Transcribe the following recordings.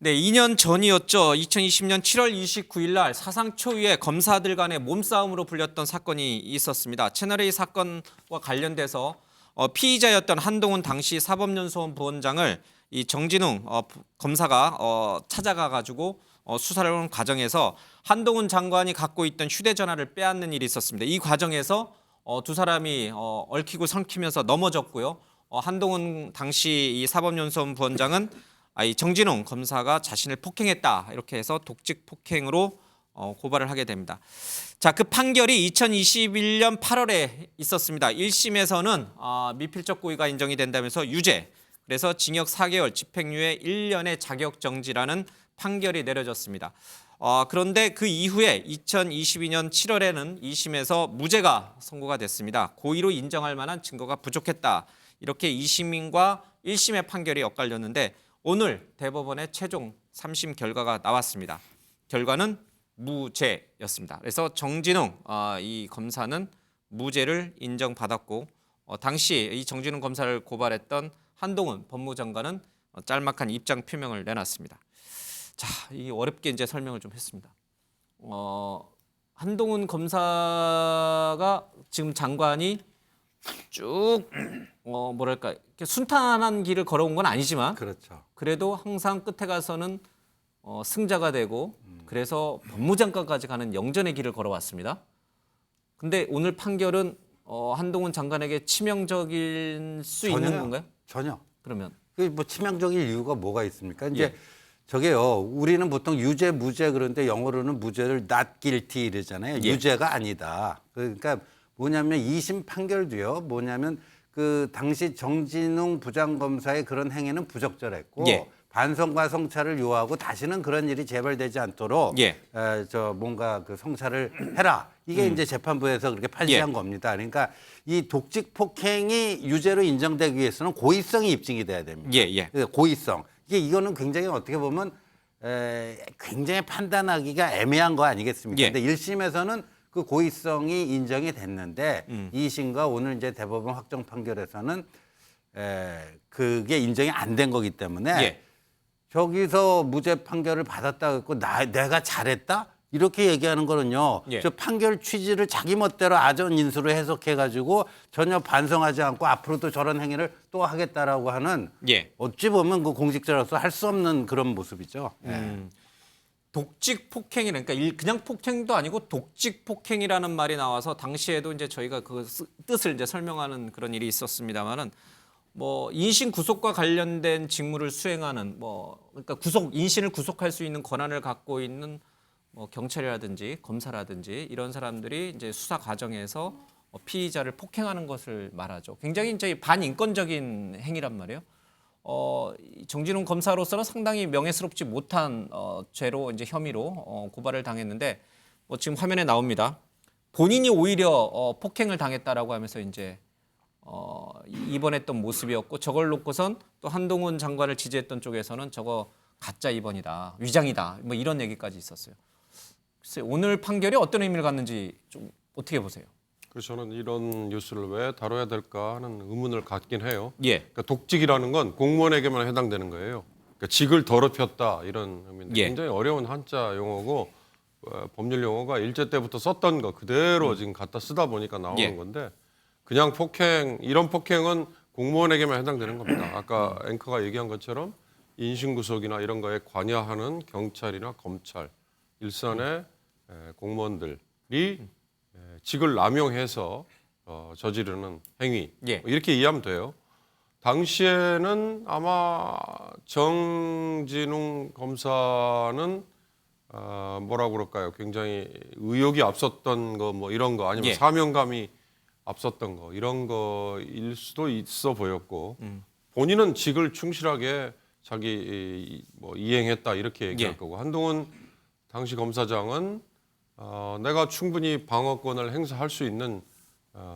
네, 2년 전이었죠. 2020년 7월 29일 날 사상 초유의 검사들 간의 몸싸움으로 불렸던 사건이 있었습니다. 채널A 사건과 관련돼서 피의자였던 한동훈 당시 사법연수원 부원장을 이 정진웅 검사가 찾아가 가지고 수사를 하는 과정에서 한동훈 장관이 갖고 있던 휴대전화를 빼앗는 일이 있었습니다. 이 과정에서 두 사람이 얽히고 설키면서 넘어졌고요. 한동훈 당시 이 사법연수원 부원장은 이 정진웅 검사가 자신을 폭행했다 이렇게 해서 독직 폭행으로 고발을 하게 됩니다. 자, 그 판결이 2021년 8월에 있었습니다. 1심에서는 미필적 고의가 인정이 된다면서 유죄, 그래서 징역 4개월, 집행유예 1년의 자격정지라는 판결이 내려졌습니다. 그런데 그 이후에 2022년 7월에는 2심에서 무죄가 선고가 됐습니다. 고의로 인정할 만한 증거가 부족했다. 이렇게 2심과 1심의 판결이 엇갈렸는데 오늘 대법원의 최종 3심 결과가 나왔습니다. 결과는 무죄였습니다. 그래서 정진웅 이 검사는 무죄를 인정받았고 당시 이 정진웅 검사를 고발했던 한동훈 법무장관은 짤막한 입장 표명을 내놨습니다. 자, 이 어렵게 이제 설명을 좀 했습니다. 한동훈 검사가 지금 장관이 쭉 뭐랄까 이렇게 순탄한 길을 걸어온 건 아니지만 그렇죠. 그래도 항상 끝에 가서는 승자가 되고 그래서 법무장관까지 가는 영전의 길을 걸어왔습니다. 근데 오늘 판결은 한동훈 장관에게 치명적일 수 전혀요. 있는 건가요? 전혀. 그러면 뭐 치명적인 이유가 뭐가 있습니까? 이제 예. 저게요. 우리는 보통 유죄, 무죄 그런데 영어로는 무죄를 not guilty 이러잖아요. 예. 유죄가 아니다. 그러니까 뭐냐면 2심 판결도요. 뭐냐면 그 당시 정진웅 부장검사의 그런 행위는 부적절했고 예. 반성과 성찰을 요하고 다시는 그런 일이 재발되지 않도록 예. 뭔가 그 성찰을 해라. 이게 이제 재판부에서 그렇게 판시한 예. 겁니다. 그러니까 이 독직 폭행이 유죄로 인정되기 위해서는 고의성이 입증이 돼야 됩니다. 예, 예. 고의성. 이거는 굉장히 어떻게 보면 굉장히 판단하기가 애매한 거 아니겠습니까? 예. 근데 1심에서는 그 고의성이 인정이 됐는데 2심과 오늘 이제 대법원 확정 판결에서는 그게 인정이 안 된 거기 때문에 예. 저기서 무죄 판결을 받았다 했고 내가 잘했다? 이렇게 얘기하는 거는요. 예. 저 판결 취지를 자기 멋대로 아전 인수로 해석해 가지고 전혀 반성하지 않고 앞으로도 저런 행위를 또 하겠다라고 하는 예. 어찌 보면 그 공직자로서 할 수 없는 그런 모습이죠. 독직 폭행이라는 그러니까 그냥 폭행도 아니고 독직 폭행이라는 말이 나와서 당시에도 이제 저희가 그 뜻을 이제 설명하는 그런 일이 있었습니다만은 뭐 인신 구속과 관련된 직무를 수행하는 그러니까 인신을 구속할 수 있는 권한을 갖고 있는 경찰이라든지 검사라든지 이런 사람들이 이제 수사 과정에서 피의자를 폭행하는 것을 말하죠. 굉장히 이제 반인권적인 행위란 말이에요. 정진웅 검사로서는 상당히 명예스럽지 못한 죄로 이제 혐의로 고발을 당했는데 지금 화면에 나옵니다. 본인이 오히려 폭행을 당했다라고 하면서 이제 입원했던 모습이었고 저걸 놓고선 또 한동훈 장관을 지지했던 쪽에서는 저거 가짜 입원이다, 위장이다, 뭐 이런 얘기까지 있었어요. 글쎄 오늘 판결이 어떤 의미를 갖는지 좀 어떻게 보세요? 그래서 저는 이런 뉴스를 왜 다뤄야 될까 하는 의문을 갖긴 해요. 예. 그러니까 독직이라는 건 공무원에게만 해당되는 거예요. 그러니까 직을 더럽혔다 이런 의미인데 예. 굉장히 어려운 한자 용어고 법률 용어가 일제 때부터 썼던 거 그대로 지금 갖다 쓰다 보니까 나오는 예. 건데 그냥 폭행 이런 폭행은 공무원에게만 해당되는 겁니다. 아까 앵커가 얘기한 것처럼 인신구속이나 이런 거에 관여하는 경찰이나 검찰 일선의 공무원들이 직을 남용해서 저지르는 행위 예. 이렇게 이해하면 돼요. 당시에는 아마 정진웅 검사는 뭐라고 그럴까요? 굉장히 의욕이 앞섰던 거 뭐 이런 거 아니면 예. 사명감이 앞섰던 거 이런 거일 수도 있어 보였고 본인은 직을 충실하게 자기 이행했다 이렇게 얘기할 예. 거고 한동훈 당시 검사장은 내가 충분히 방어권을 행사할 수 있는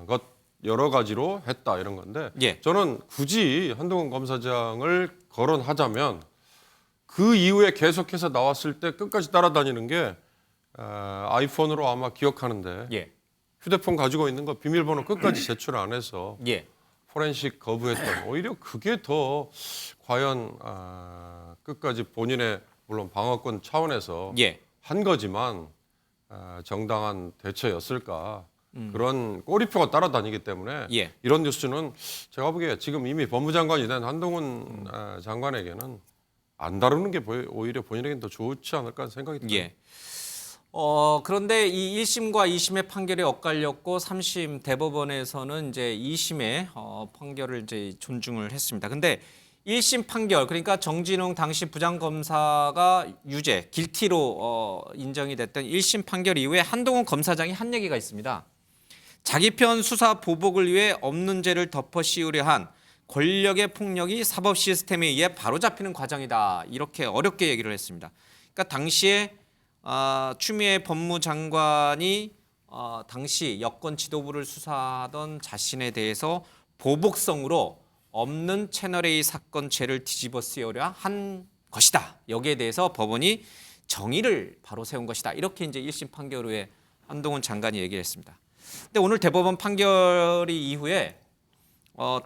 것 여러 가지로 했다 이런 건데 예. 저는 굳이 한동훈 검사장을 거론하자면 그 이후에 계속해서 나왔을 때 끝까지 따라다니는 게 아이폰으로 아마 기억하는데 예. 휴대폰 가지고 있는 거 비밀번호 끝까지 제출 안 해서 예. 포렌식 거부했던 오히려 그게 더 과연 끝까지 본인의 물론 방어권 차원에서 예. 한 거지만 정당한 대처였을까 그런 꼬리표가 따라다니기 때문에 예. 이런 뉴스는 제가 보기에 지금 이미 법무장관이 된 한동훈 장관에게는 안 다루는 게 오히려 본인에게는 더 좋지 않을까 하는 생각이 듭니다. 예. 그런데 이 1심과 2심의 판결이 엇갈렸고 3심 대법원에서는 이제 2심의 판결을 이제 존중을 했습니다. 근데 1심 판결, 그러니까 정진웅 당시 부장검사가 유죄, 길티로 인정이 됐던 1심 판결 이후에 한동훈 검사장이 한 얘기가 있습니다. 자기 편 수사 보복을 위해 없는 죄를 덮어 씌우려 한 권력의 폭력이 사법 시스템에 의해 바로잡히는 과정이다. 이렇게 어렵게 얘기를 했습니다. 그러니까 당시에 추미애 법무장관이 당시 여권 지도부를 수사하던 자신에 대해서 보복성으로 없는 채널A 사건 죄를 뒤집어 쓰려고 한 것이다. 여기에 대해서 법원이 정의를 바로 세운 것이다. 이렇게 이제 1심 판결 후에 한동훈 장관이 얘기를 했습니다. 근데 오늘 대법원 판결이 이후에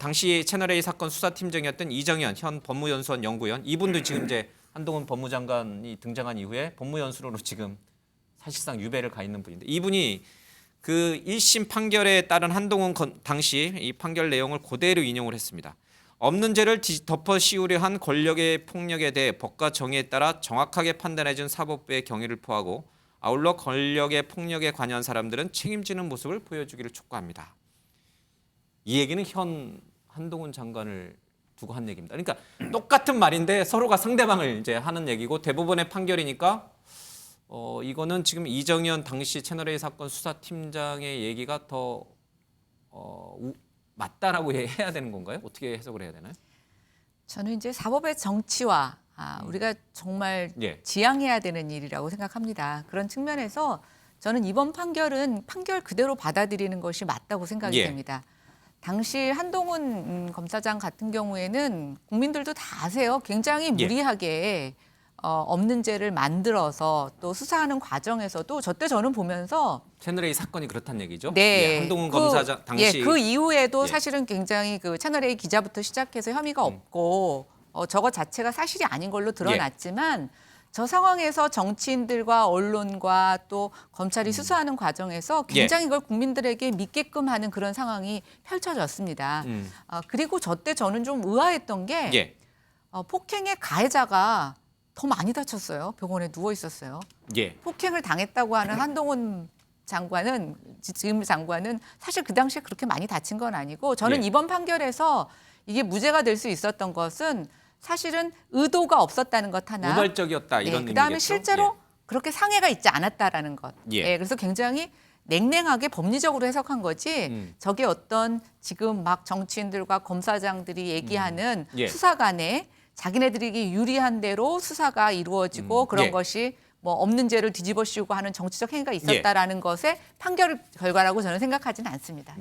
당시 채널A 사건 수사팀장이었던 이정현 현 법무연수원 연구위원, 이분도 지금 이제 한동훈 법무장관이 등장한 이후에 법무연수로로 지금 사실상 유배를 가 있는 분인데, 이분이 그 1심 판결에 따른 한동훈 당시 이 판결 내용을 그대로 인용을 했습니다. 없는 죄를 덮어 씌우려 한 권력의 폭력에 대해 법과 정의에 따라 정확하게 판단해준 사법부의 경위를 포하고 아울러 권력의 폭력에 관여한 사람들은 책임지는 모습을 보여주기를 촉구합니다. 이 얘기는 현 한동훈 장관을 두고 한 얘기입니다. 그러니까 똑같은 말인데 서로가 상대방을 이제 하는 얘기고, 대법원의 판결이니까 이거는 지금 이정현 당시 채널A 사건 수사팀장의 얘기가 더 맞다라고 해야 되는 건가요? 어떻게 해석을 해야 되나요? 저는 이제 사법의 정치화, 우리가 정말 예. 지향해야 되는 일이라고 생각합니다. 그런 측면에서 저는 이번 판결은 판결 그대로 받아들이는 것이 맞다고 생각이 예. 됩니다. 당시 한동훈 검사장 같은 경우에는 국민들도 다 아세요. 굉장히 무리하게 없는 죄를 만들어서 또 수사하는 과정에서도 저는 보면서 채널A 사건이 그렇다는 얘기죠? 네, 예, 한동훈 검사장 당시 그 이후에도 예. 사실은 굉장히 그 채널A 기자부터 시작해서 혐의가 없고 저거 자체가 사실이 아닌 걸로 드러났지만 저 상황에서 정치인들과 언론과 또 검찰이 수사하는 과정에서 굉장히 이걸 국민들에게 믿게끔 하는 그런 상황이 펼쳐졌습니다. 그리고 저는 좀 의아했던 게 폭행의 가해자가 더 많이 다쳤어요. 병원에 누워 있었어요. 예. 폭행을 당했다고 하는 한동훈 장관은, 지금 장관은 사실 그 당시에 그렇게 많이 다친 건 아니고, 저는 이번 판결에서 이게 무죄가 될 수 있었던 것은 사실은 의도가 없었다는 것 하나, 우발적이었다 이런 의미겠죠. 그다음에 실제로 그렇게 상해가 있지 않았다라는 것. 그래서 굉장히 냉랭하게 법리적으로 해석한 거지. 저게 어떤 지금 막 정치인들과 검사장들이 얘기하는 수사관에 자기네들에게 유리한 대로 수사가 이루어지고 그런 것이 뭐 없는 죄를 뒤집어 씌우고 하는 정치적 행위가 있었다라는 것의 판결 결과라고 저는 생각하지는 않습니다.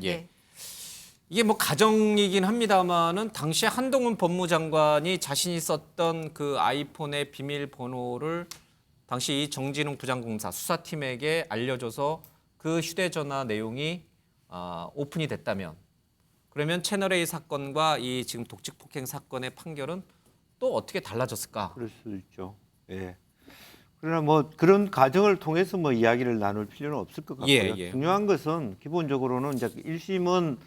이게 뭐 가정이긴 합니다만은 당시 한동훈 법무장관이 자신이 썼던 그 아이폰의 비밀번호를 당시 정진웅 부장검사 수사팀에게 알려줘서 그 휴대전화 내용이 오픈이 됐다면, 그러면 채널A 사건과 이 지금 독직 폭행 사건의 판결은 또 어떻게 달라졌을까? 그럴 수도 있죠. 예. 그러나 뭐 그런 과정을 통해서 뭐 이야기를 나눌 필요는 없을 것 같고요. 중요한 것은 기본적으로는 이제 1심은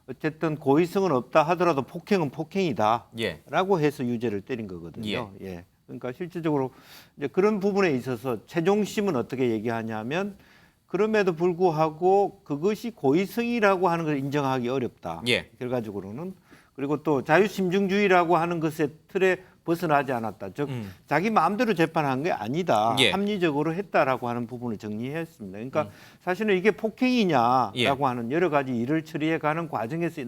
어쨌든 고의성은 없다 하더라도 폭행은 폭행이다라고 해서 유죄를 때린 거거든요. 예. 그러니까 실질적으로 이제 그런 부분에 있어서 최종심은 어떻게 얘기하냐면, 그럼에도 불구하고 그것이 고의성이라고 하는 걸 인정하기 어렵다. 결과적으로는. 그리고 또 자유심증주의라고 하는 것의 틀에 벗어나지 않았다. 즉 자기 마음대로 재판한 게 아니다. 합리적으로 했다라고 하는 부분을 정리했습니다. 그러니까 사실은 이게 폭행이냐라고 하는 여러 가지 일을 처리해가는 과정에서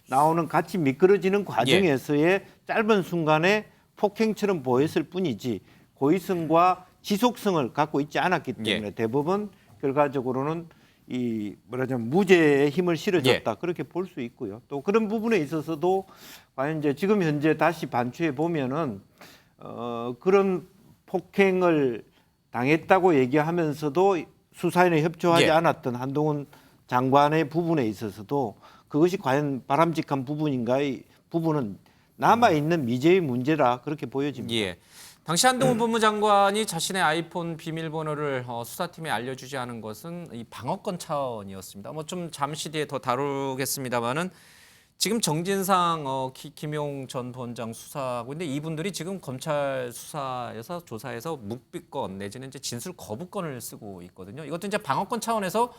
나오는 같이 미끄러지는 과정에서의 짧은 순간에 폭행처럼 보였을 뿐이지 고의성과 지속성을 갖고 있지 않았기 때문에 대법원 결과적으로는 이 뭐라자면 무죄의 힘을 실어줬다 그렇게 볼 수 있고요. 또 그런 부분에 있어서도 과연 이제 지금 현재 다시 반추해 보면은 그런 폭행을 당했다고 얘기하면서도 수사에 협조하지 않았던 한동훈 장관의 부분에 있어서도 그것이 과연 바람직한 부분인가의 부분은 남아 있는 미제의 문제라 그렇게 보여집니다. 당시 한동훈 법무장관이 자신의 아이폰 비밀번호를 수사팀에 알려주지 않은 것은 이 방어권 차원이었습니다. 뭐 좀 잠시 뒤에 더 다루겠습니다만은 지금 정진상 김용 전 부원장 수사하고 있는데 이분들이 지금 검찰 수사에서 조사에서 묵비권 내지는 이제 진술 거부권을 쓰고 있거든요. 이것도 이제 방어권 차원에서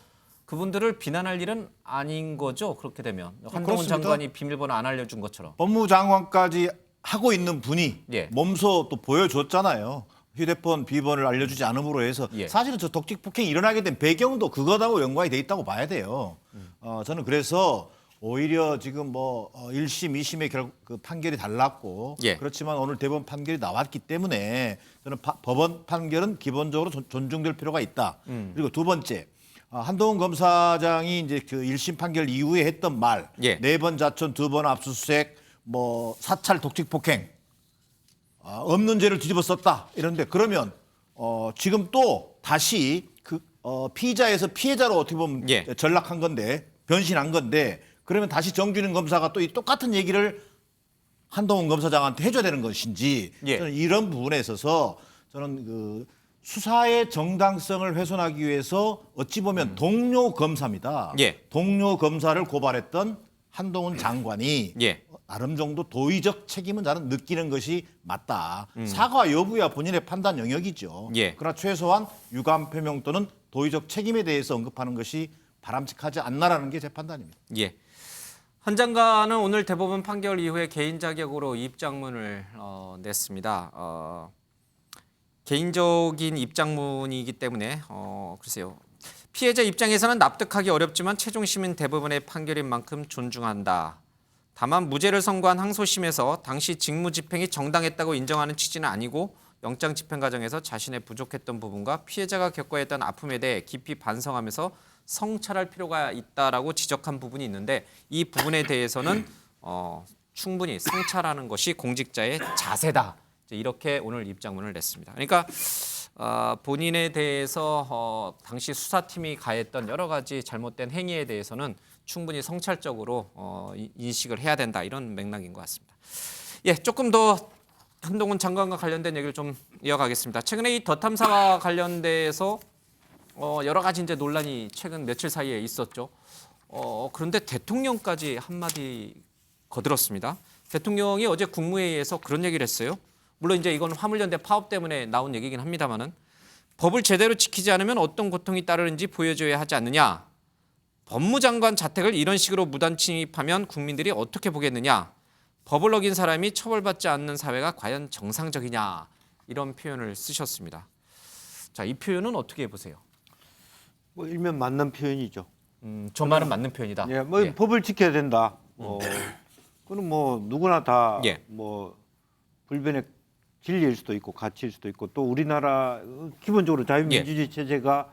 그분들을 비난할 일은 아닌 거죠. 그렇게 되면 한동훈 그렇습니다. 장관이 비밀번호 안 알려준 것처럼. 법무장관까지 하고 있는 분이 예. 몸소 또 보여줬잖아요. 휴대폰 비번을 알려주지 않음으로 해서 예. 사실은 저 독직 폭행이 일어나게 된 배경도 그거하고 연관이 돼 있다고 봐야 돼요. 저는 그래서 오히려 지금 뭐 1심, 2심의 그 판결이 달랐고 예. 그렇지만 오늘 대법원 판결이 나왔기 때문에 저는 법원 판결은 기본적으로 존중될 필요가 있다. 그리고 두 번째 한동훈 검사장이 이제 그 1심 판결 이후에 했던 말, 예. 4번 자천, 2번 압수수색, 뭐 사찰 독직 폭행, 없는 죄를 뒤집어 썼다 이런데 그러면 지금 또 다시 그 피의자에서 피해자로 어떻게 보면 예. 전락한 건데 변신한 건데 그러면 다시 정준영 검사가 또 이 똑같은 얘기를 한동훈 검사장한테 해줘야 되는 것인지 예. 저는 이런 부분에 있어서 저는 그 수사의 정당성을 훼손하기 위해서 어찌 보면 동료 검사입니다. 예. 동료 검사를 고발했던 한동훈 장관이 예. 나름 정도 도의적 책임은 저는 느끼는 것이 맞다. 사과 여부야 본인의 판단 영역이죠. 예. 그러나 최소한 유감 표명 또는 도의적 책임에 대해서 언급하는 것이 바람직하지 않나라는 게 제 판단입니다. 예. 한 장관은 오늘 대법원 판결 이후에 개인 자격으로 입장문을 냈습니다. 개인적인 입장문이기 때문에 글쎄요. 피해자 입장에서는 납득하기 어렵지만 최종 시민 대법원의 판결인 만큼 존중한다. 다만 무죄를 선고한 항소심에서 당시 직무 집행이 정당했다고 인정하는 취지는 아니고 영장 집행 과정에서 자신의 부족했던 부분과 피해자가 겪어야 했던 아픔에 대해 깊이 반성하면서 성찰할 필요가 있다라고 지적한 부분이 있는데 이 부분에 대해서는 충분히 성찰하는 것이 공직자의 자세다. 이렇게 오늘 입장문을 냈습니다. 그러니까 본인에 대해서 당시 수사팀이 가했던 여러 가지 잘못된 행위에 대해서는 충분히 성찰적으로 인식을 해야 된다 이런 맥락인 것 같습니다. 예, 조금 더 한동훈 장관과 관련된 얘기를 좀 이어가겠습니다. 최근에 이 더탐사와 관련돼서 여러 가지 이제 논란이 최근 며칠 사이에 있었죠. 그런데 대통령까지 한마디 거들었습니다. 대통령이 어제 국무회의에서 그런 얘기를 했어요. 물론 이제 이건 화물연대 파업 때문에 나온 얘기긴 합니다만은 법을 제대로 지키지 않으면 어떤 고통이 따르는지 보여줘야 하지 않느냐. 법무장관 자택을 이런 식으로 무단 침입하면 국민들이 어떻게 보겠느냐. 법을 어긴 사람이 처벌받지 않는 사회가 과연 정상적이냐. 이런 표현을 쓰셨습니다. 자, 이 표현은 어떻게 보세요? 뭐 일면 맞는 표현이죠. 저 말은 맞는 표현이다. 예, 뭐 예. 법을 지켜야 된다. 그건 뭐 누구나 다 예. 뭐 불변의 진리일 수도 있고 가치일 수도 있고 또 우리나라 기본적으로 자유민주주의 체제가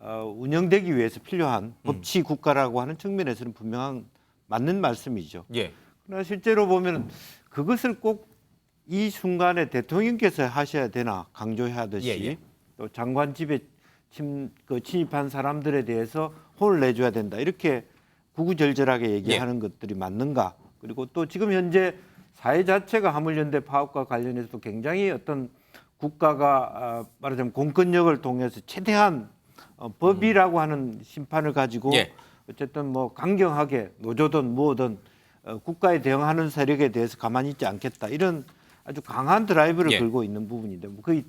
운영되기 위해서 필요한 법치 국가라고 하는 측면에서는 분명한 맞는 말씀이죠. 예. 그러나 실제로 보면 그것을 꼭 이 순간에 대통령께서 하셔야 되나 강조해야 하듯이 예. 또 장관 집에 침입한 사람들에 대해서 혼을 내줘야 된다 이렇게 구구절절하게 얘기하는 것들이 맞는가. 그리고 또 지금 현재 사회 자체가 화물연대 파업과 관련해서도 굉장히 어떤 국가가 말하자면 공권력을 통해서 최대한 법이라고 하는 심판을 가지고 예. 어쨌든 뭐 강경하게 노조든 뭐든 국가에 대응하는 세력에 대해서 가만히 있지 않겠다 이런 아주 강한 드라이브를 예. 걸고 있는 부분인데 뭐 거의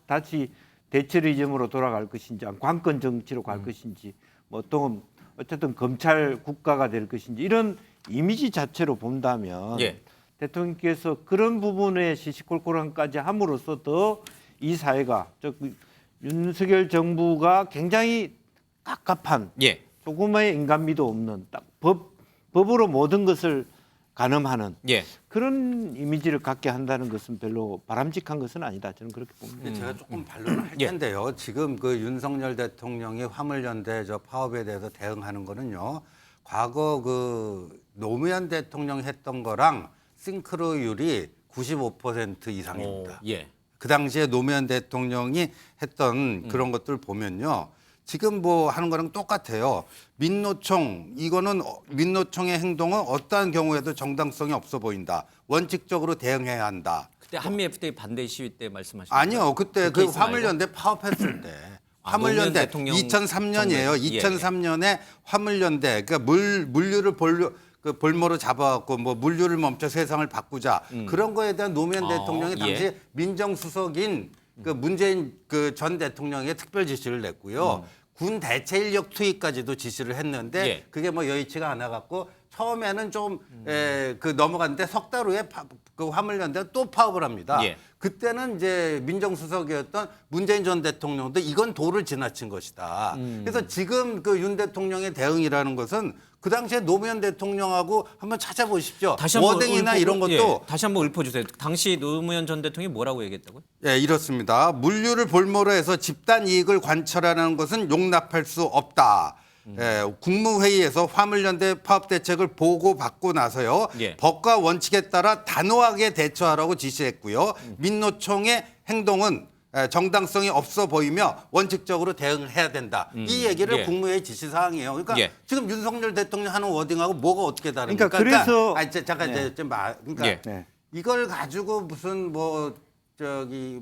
다시 대체리즘으로 돌아갈 것인지 관권 정치로 갈 것인지 뭐 또 어쨌든 검찰 국가가 될 것인지 이런 이미지 자체로 본다면 예. 대통령께서 그런 부분에 시시콜콜함까지 함으로써 더 이 사회가 윤석열 정부가 굉장히 깝깝한 예. 조금의 인간미도 없는 딱 법으로 모든 것을 가늠하는 예. 그런 이미지를 갖게 한다는 것은 별로 바람직한 것은 아니다. 저는 그렇게 봅니다. 근데 제가 조금 반론을 할 예. 텐데요. 지금 그 윤석열 대통령이 화물연대 저 파업에 대해서 대응하는 거는요. 과거 그 노무현 대통령이 했던 거랑 싱크로율이 95% 이상입니다. 예. 그 당시에 노무현 대통령이 했던 그런 것들 보면요. 지금 뭐 하는 거랑 똑같아요. 민노총 이거는 민노총의 행동은 어떠한 경우에도 정당성이 없어 보인다. 원칙적으로 대응해야 한다. 그때 한미 FTA 반대 시위 때 말씀하신 아니요, 그때 그 화물연대 파업했을 때. 화물연대 노무현 대통령 2003년이에요. 예. 2003년에 화물연대 그러니까 물류를 볼모로 잡아갖고 뭐 물류를 멈춰 세상을 바꾸자 그런 거에 대한 노무현 대통령이 당시 예. 민정수석인 그 문재인 그 전 대통령에게 특별 지시를 냈고요. 군 대체 인력 투입까지도 지시를 했는데 예. 그게 뭐 여의치가 않아 갖고 처음에는 좀 그 넘어갔는데 석 달 후에 그 화물연대가 또 파업을 합니다. 예. 그때는 이제 민정수석이었던 문재인 전 대통령도 이건 도를 지나친 것이다. 그래서 지금 그 윤 대통령의 대응이라는 것은 그 당시에 노무현 대통령하고 한번 찾아보십시오. 다시 한번 워딩이나 이런 것도 예, 다시 한번 읊어주세요. 당시 노무현 전 대통령이 뭐라고 얘기했다고요? 예, 이렇습니다. 물류를 볼모로 해서 집단 이익을 관철하는 것은 용납할 수 없다. 예, 국무회의에서 화물연대 파업 대책을 보고받고 나서요. 예. 법과 원칙에 따라 단호하게 대처하라고 지시했고요. 민노총의 행동은 정당성이 없어 보이며 원칙적으로 대응해야 된다. 이 얘기를 예. 국무회의 지시사항이에요. 그러니까 예. 지금 윤석열 대통령 하는 워딩하고 뭐가 어떻게 다릅니까? 그러니까 그래서 아니, 잠깐 네. 그러니까 예. 네. 이걸 가지고 무슨 뭐 저기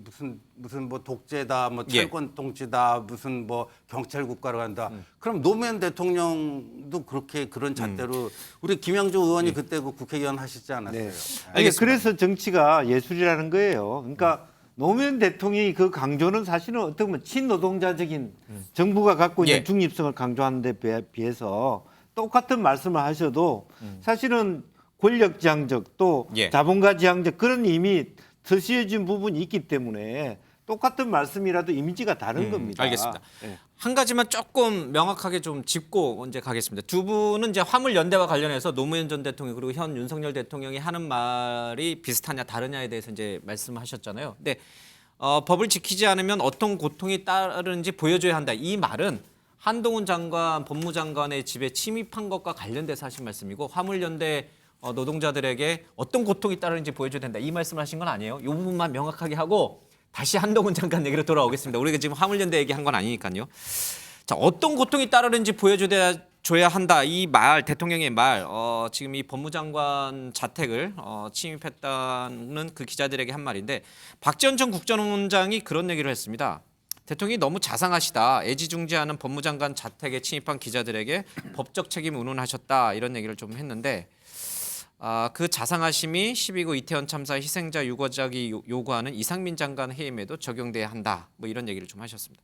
무슨 뭐 독재다, 뭐 예. 철권 통치다, 무슨 뭐 경찰 국가로 간다. 그럼 노무현 대통령도 그렇게 그런 잣대로 우리 김영주 의원이 그때 그 국회의원 하시지 않았어요? 네. 예. 아니, 그래서 정치가 예술이라는 거예요. 그러니까 노무현 대통령이 그 강조는 사실은 어떻게 보면 친노동자적인 정부가 갖고 있는 예. 중립성을 강조하는 데 비해서 똑같은 말씀을 하셔도 사실은 권력지향적 또 예. 자본가지향적 그런 이미 드시해진 부분이 있기 때문에 똑같은 말씀이라도 이미지가 다른 겁니다. 알겠습니다. 예. 한 가지만 조금 명확하게 좀 짚고 언제 가겠습니다. 두 분은 이제 화물 연대와 관련해서 노무현 전 대통령 그리고 현 윤석열 대통령이 하는 말이 비슷하냐 다르냐에 대해서 이제 말씀하셨잖아요. 근데 법을 지키지 않으면 어떤 고통이 따르는지 보여줘야 한다. 이 말은 한동훈 장관, 법무장관의 집에 침입한 것과 관련돼서 하신 말씀이고 화물 연대 노동자들에게 어떤 고통이 따르는지 보여줘야 된다. 이 말씀을 하신 건 아니에요. 이 부분만 명확하게 하고 다시 한동훈 장관 얘기로 돌아오겠습니다. 우리가 지금 화물연대 얘기한 건 아니니까요. 자, 어떤 고통이 따르는지 보여줘야 한다. 이 말, 대통령의 말, 지금 이 법무장관 자택을 침입했다는 그 기자들에게 한 말인데 박지원 전 국정원장이 그런 얘기를 했습니다. 대통령이 너무 자상하시다. 애지중지하는 법무장관 자택에 침입한 기자들에게 법적 책임 운운하셨다. 이런 얘기를 좀 했는데 그 자상하심이 12구 이태원 참사 희생자 유가족이 요구하는 이상민 장관 해임에도 적용돼야 한다. 뭐 이런 얘기를 좀 하셨습니다.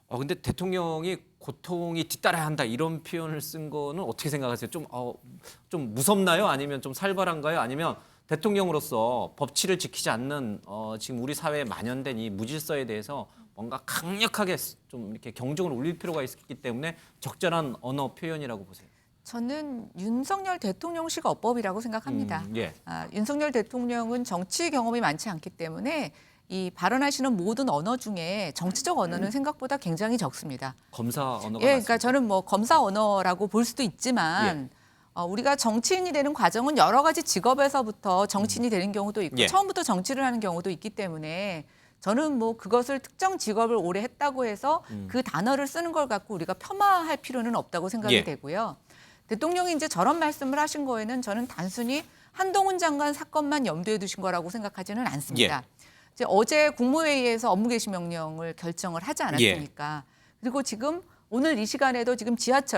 근데 대통령이 고통이 뒤따라야 한다 이런 표현을 쓴 거는 어떻게 생각하세요? 좀 무섭나요? 아니면 좀 살벌한가요? 아니면 대통령으로서 법치를 지키지 않는 지금 우리 사회에 만연된 이 무질서에 대해서 뭔가 강력하게 좀 이렇게 경종을 울릴 필요가 있기 때문에 적절한 언어 표현이라고 보세요. 저는 윤석열 대통령식 어법이라고 생각합니다. 예. 윤석열 대통령은 정치 경험이 많지 않기 때문에 이 발언하시는 모든 언어 중에 정치적 언어는 생각보다 굉장히 적습니다. 검사 언어가 예, 맞습니다. 그러니까 저는 뭐 검사 언어라고 볼 수도 있지만 우리가 정치인이 되는 과정은 여러 가지 직업에서부터 정치인이 되는 경우도 있고 예. 처음부터 정치를 하는 경우도 있기 때문에 저는 뭐 그것을 특정 직업을 오래 했다고 해서 그 단어를 쓰는 걸 갖고 우리가 폄하할 필요는 없다고 생각이 예. 되고요. 대통령이 이제 저런 말씀을 하신 거에는 저는 단순히 한동훈 장관 사건만 염두에 두신 거라고 생각하지는 않습니다. 이제 어제 국무회의에서 업무 개시 명령을 결정을 하지 않았습니까? 그리고 지금 오늘 이 시간에도 지금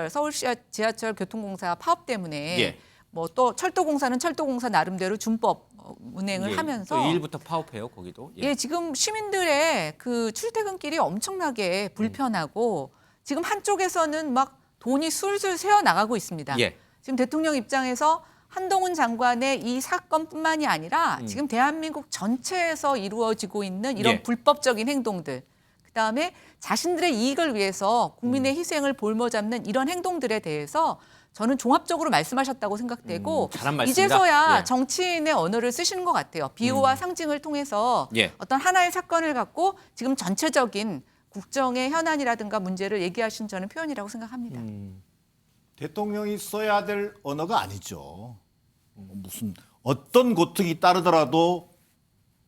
서울시 지하철 교통공사 파업 때문에 예. 뭐 또 철도공사는 철도공사 나름대로 준법 운행을 하면서 또 2일부터 파업해요, 거기도. 예, 지금 시민들의 그 출퇴근길이 엄청나게 불편하고 지금 한쪽에서는 막 돈이 술술 새어 나가고 있습니다. 예. 지금 대통령 입장에서 한동훈 장관의 이 사건뿐만이 아니라 지금 대한민국 전체에서 이루어지고 있는 이런 예. 불법적인 행동들, 그다음에 자신들의 이익을 위해서 국민의 희생을 볼모 잡는 이런 행동들에 대해서 저는 종합적으로 말씀하셨다고 생각되고 잘한 말씀이다. 이제서야 예. 정치인의 언어를 쓰시는 것 같아요. 비유와 상징을 통해서 예. 어떤 하나의 사건을 갖고 지금 전체적인 국정의 현안이라든가 문제를 얘기하신 저는 표현이라고 생각합니다. 대통령이 써야 될 언어가 아니죠. 무슨 어떤 고통이 따르더라도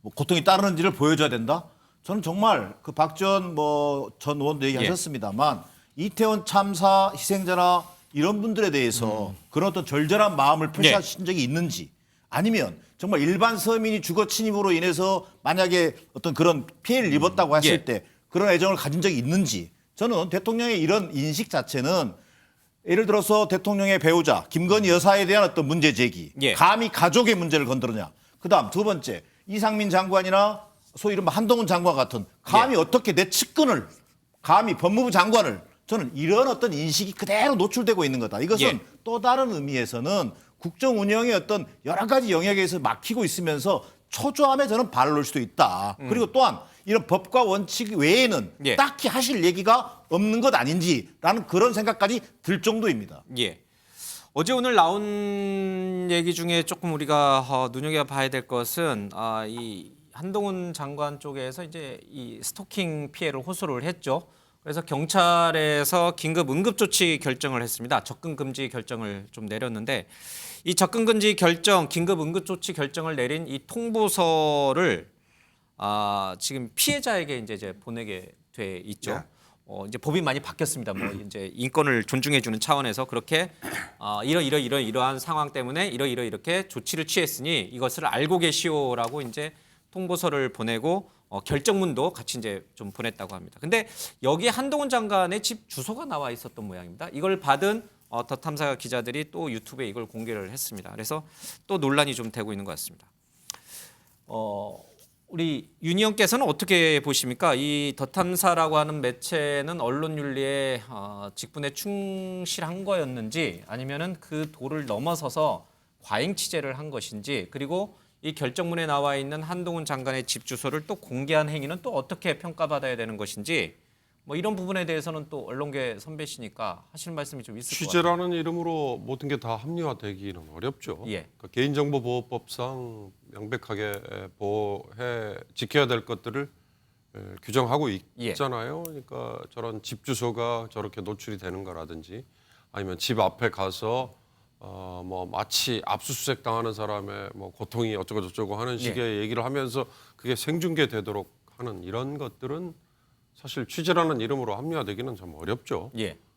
뭐 고통이 따르는지를 보여줘야 된다. 저는 정말 그 박지원 전 의원도 얘기하셨습니다만 이태원 참사 희생자나 이런 분들에 대해서 그런 어떤 절절한 마음을 표시하신 적이 있는지 아니면 정말 일반 서민이 주거 침입으로 인해서 만약에 어떤 그런 피해를 입었다고 했을 때 그런 애정을 가진 적이 있는지 저는 대통령의 이런 인식 자체는 예를 들어서 대통령의 배우자 김건희 여사에 대한 어떤 문제 제기, 감히 가족의 문제를 건드느냐. 그다음 두 번째 이상민 장관이나 소위 이른바 한동훈 장관 같은 감히 어떻게 내 측근을 감히 법무부 장관을 저는 이런 어떤 인식이 그대로 노출되고 있는 거다. 이것은 또 다른 의미에서는 국정 운영의 어떤 여러 가지 영역에서 막히고 있으면서 초조함에 저는 발을 놓을 수도 있다. 그리고 또한 이런 법과 원칙 외에는 딱히 하실 얘기가 없는 것 아닌지라는 그런 생각까지 들 정도입니다. 어제 오늘 나온 얘기 중에 조금 우리가 눈여겨봐야 될 것은 이 한동훈 장관 쪽에서 이제 이 스토킹 피해를 호소를 했죠. 그래서 경찰에서 긴급 응급조치 결정을 했습니다. 접근 금지 결정을 좀 내렸는데 이 접근 금지 결정, 긴급 응급조치 결정을 내린 이 통보서를 지금 피해자에게 이제 보내게 돼 있죠. 이제 법이 많이 바뀌었습니다. 뭐 이제 인권을 존중해주는 차원에서 그렇게 이러한 상황 때문에 이렇게 조치를 취했으니 이것을 알고 계시오라고 이제 통보서를 보내고 결정문도 같이 이제 좀 보냈다고 합니다. 근데 여기에 한동훈 장관의 집 주소가 나와 있었던 모양입니다. 이걸 받은 더 탐사 기자들이 또 유튜브에 이걸 공개를 했습니다. 그래서 또 논란이 좀 되고 있는 것 같습니다. 우리 윤 의원께서는 어떻게 보십니까? 이 더 탐사라고 하는 매체는 언론 윤리에 직분에 충실한 거였는지 아니면은 그 도를 넘어서서 과잉 취재를 한 것인지 그리고 이 결정문에 나와 있는 한동훈 장관의 집 주소를 또 공개한 행위는 또 어떻게 평가받아야 되는 것인지 뭐 이런 부분에 대해서는 또 언론계 선배시니까 하시는 말씀이 좀 있을 것 같아요. 취재라는 이름으로 모든 게 다 합리화되기는 어렵죠. 그러니까 개인정보보호법상 명백하게 보호해 지켜야 될 것들을 규정하고 있잖아요. 그러니까 저런 집 주소가 저렇게 노출이 되는 거라든지 아니면 집 앞에 가서 뭐 마치 압수수색 당하는 사람의 뭐 고통이 어쩌고 저쩌고 하는 식의 얘기를 하면서 그게 생중계되도록 하는 이런 것들은 사실 취재라는 이름으로 합리화되기는 참 어렵죠.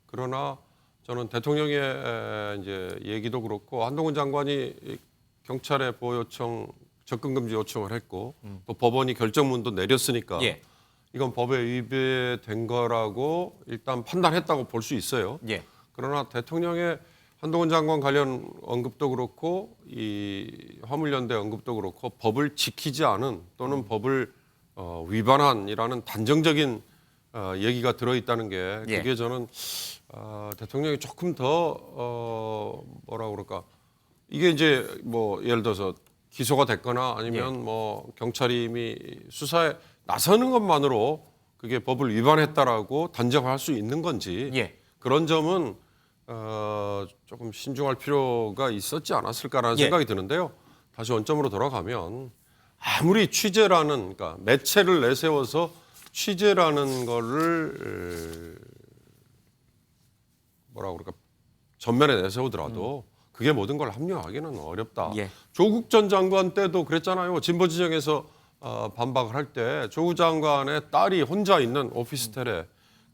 그러나 저는 대통령의 이제 얘기도 그렇고 한동훈 장관이 경찰에 보호 요청, 접근 금지 요청을 했고 또 법원이 결정문도 내렸으니까 이건 법에 위배된 거라고 일단 판단했다고 볼 수 있어요. 그러나 대통령의 한동훈 장관 관련 언급도 그렇고 이 화물연대 언급도 그렇고 법을 지키지 않은 또는 법을 위반한이라는 단정적인 얘기가 들어있다는 게 그게 저는 대통령이 조금 더 뭐라 그럴까 이게 이제 뭐 예를 들어서 기소가 됐거나 아니면 뭐 경찰이 이미 수사에 나서는 것만으로 그게 법을 위반했다라고 단정할 수 있는 건지 그런 점은 조금 신중할 필요가 있었지 않았을까라는 생각이 드는데요. 다시 원점으로 돌아가면 아무리 취재라는 그러니까 매체를 내세워서 취재라는 거를 뭐라 그럴까 전면에 내세우더라도 그게 모든 걸 합리화하기는 어렵다. 조국 전 장관 때도 그랬잖아요. 진보 진영에서 반박을 할 때 조국 장관의 딸이 혼자 있는 오피스텔에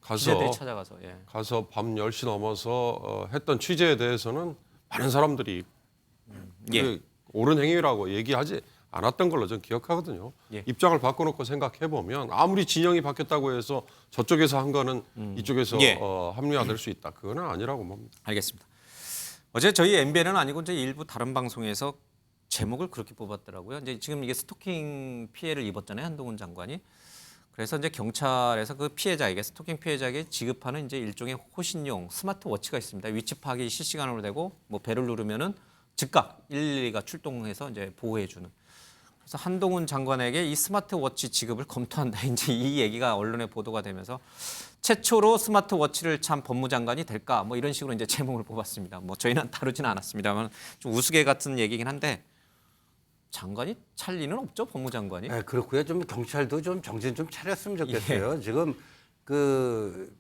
가서 찾아가서 가서 밤 10시 넘어서 했던 취재에 대해서는 많은 사람들이 옳은 행위라고 얘기하지 않았던 걸로 저는 기억하거든요. 입장을 바꿔놓고 생각해보면 아무리 진영이 바뀌었다고 해서 저쪽에서 한 거는 이쪽에서 합리화될 수 있다. 그거는 아니라고 봅니다. 알겠습니다. 어제 저희 MBN은 아니고 이제 일부 다른 방송에서 제목을 그렇게 뽑았더라고요. 이제 지금 이게 스토킹 피해를 입었잖아요, 한동훈 장관이. 그래서 이제 경찰에서 그 피해자에게 스토킹 피해자에게 지급하는 이제 일종의 호신용 스마트워치가 있습니다. 위치 파악이 실시간으로 되고 뭐 배를 누르면은 즉각 112가 출동해서 이제 보호해주는. 그래서 한동훈 장관에게 이 스마트워치 지급을 검토한다. 이제 이 얘기가 언론에 보도가 되면서 최초로 스마트워치를 찬 법무장관이 될까? 뭐 이런 식으로 이제 제목을 뽑았습니다. 뭐 저희는 다루지는 않았습니다만 좀 우스개 같은 얘기긴 한데 장관이 찰 리는 없죠, 법무장관이. 네, 그렇고요. 좀 경찰도 좀 정신 좀 차렸으면 좋겠어요. 지금 그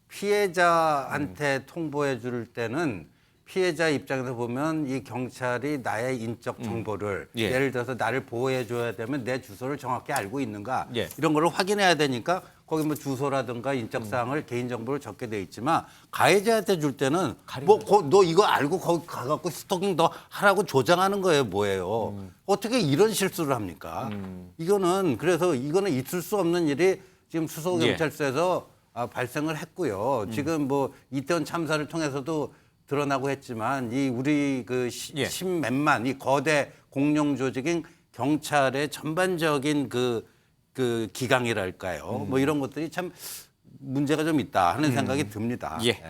피해자한테 통보해 줄 때는 피해자 입장에서 보면 이 경찰이 나의 인적 정보를 예. 예를 들어서 나를 보호해 줘야 되면 내 주소를 정확히 알고 있는가 예. 이런 거를 확인해야 되니까 거기 뭐 주소라든가 인적 사항을 개인 정보를 적게 돼 있지만 가해자한테 줄 때는 뭐 너 이거 알고 거기 가갖고 스토킹 더 하라고 조장하는 거예요 뭐예요. 어떻게 이런 실수를 합니까? 이거는 그래서 이거는 있을 수 없는 일이 지금 수서경찰서에서 발생을 했고요. 지금 뭐 이태원 참사를 통해서도 드러나고 했지만 이 우리 그 예. 십몇만 이 거대 공룡 조직인 경찰의 전반적인 그 기강이랄까요. 뭐 이런 것들이 참 문제가 좀 있다 하는 생각이 듭니다. 예.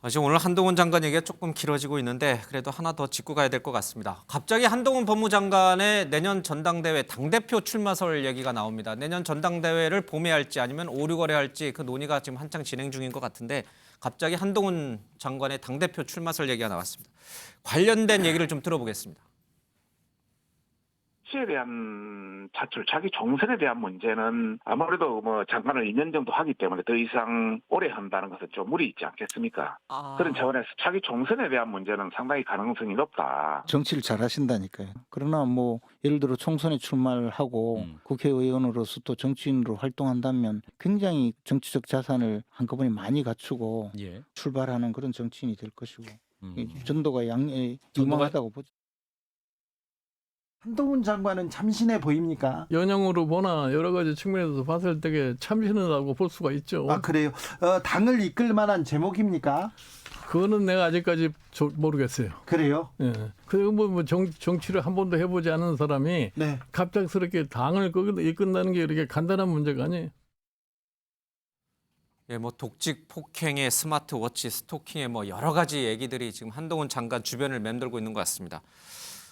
지금 오늘 한동훈 장관 얘기가 조금 길어지고 있는데 그래도 하나 더 짚고 가야 될 것 같습니다. 갑자기 한동훈 법무장관의 내년 전당대회 당대표 출마설 얘기가 나옵니다. 내년 전당대회를 봄에 할지 아니면 5, 6월에 할지 그 논의가 지금 한창 진행 중인 것 같은데 갑자기 한동훈 장관의 당대표 출마설 얘기가 나왔습니다. 관련된 얘기를 좀 들어보겠습니다. 정치에 대한 차출, 자기 정선에 대한 문제는 아무래도 뭐 장관을 2년 정도 하기 때문에 더 이상 오래 한다는 것은 좀 무리 있지 않겠습니까? 그런 차원에서 자기 정선에 대한 문제는 상당히 가능성이 높다. 정치를 잘 하신다니까요. 그러나 뭐 예를 들어 총선에 출마를 하고 국회의원으로서 또 정치인으로 활동한다면 굉장히 정치적 자산을 한꺼번에 많이 갖추고 출발하는 그런 정치인이 될 것이고 전도가 유망하다고 보죠. 한동훈 장관은 참신해 보입니까? 연영으로 보나 여러 가지 측면에서 봤을 때 참신하다고 볼 수가 있죠. 아 그래요? 당을 이끌 만한 제목입니까? 그거는 내가 아직까지 모르겠어요. 그래요? 예. 그리고 뭐 정치를 한 번도 해보지 않은 사람이 네. 갑작스럽게 당을 이끈다는 게 이렇게 간단한 문제가 아니에요. 예, 뭐 독직 폭행에 스마트워치 스토킹에 뭐 여러 가지 얘기들이 지금 한동훈 장관 주변을 맴돌고 있는 것 같습니다.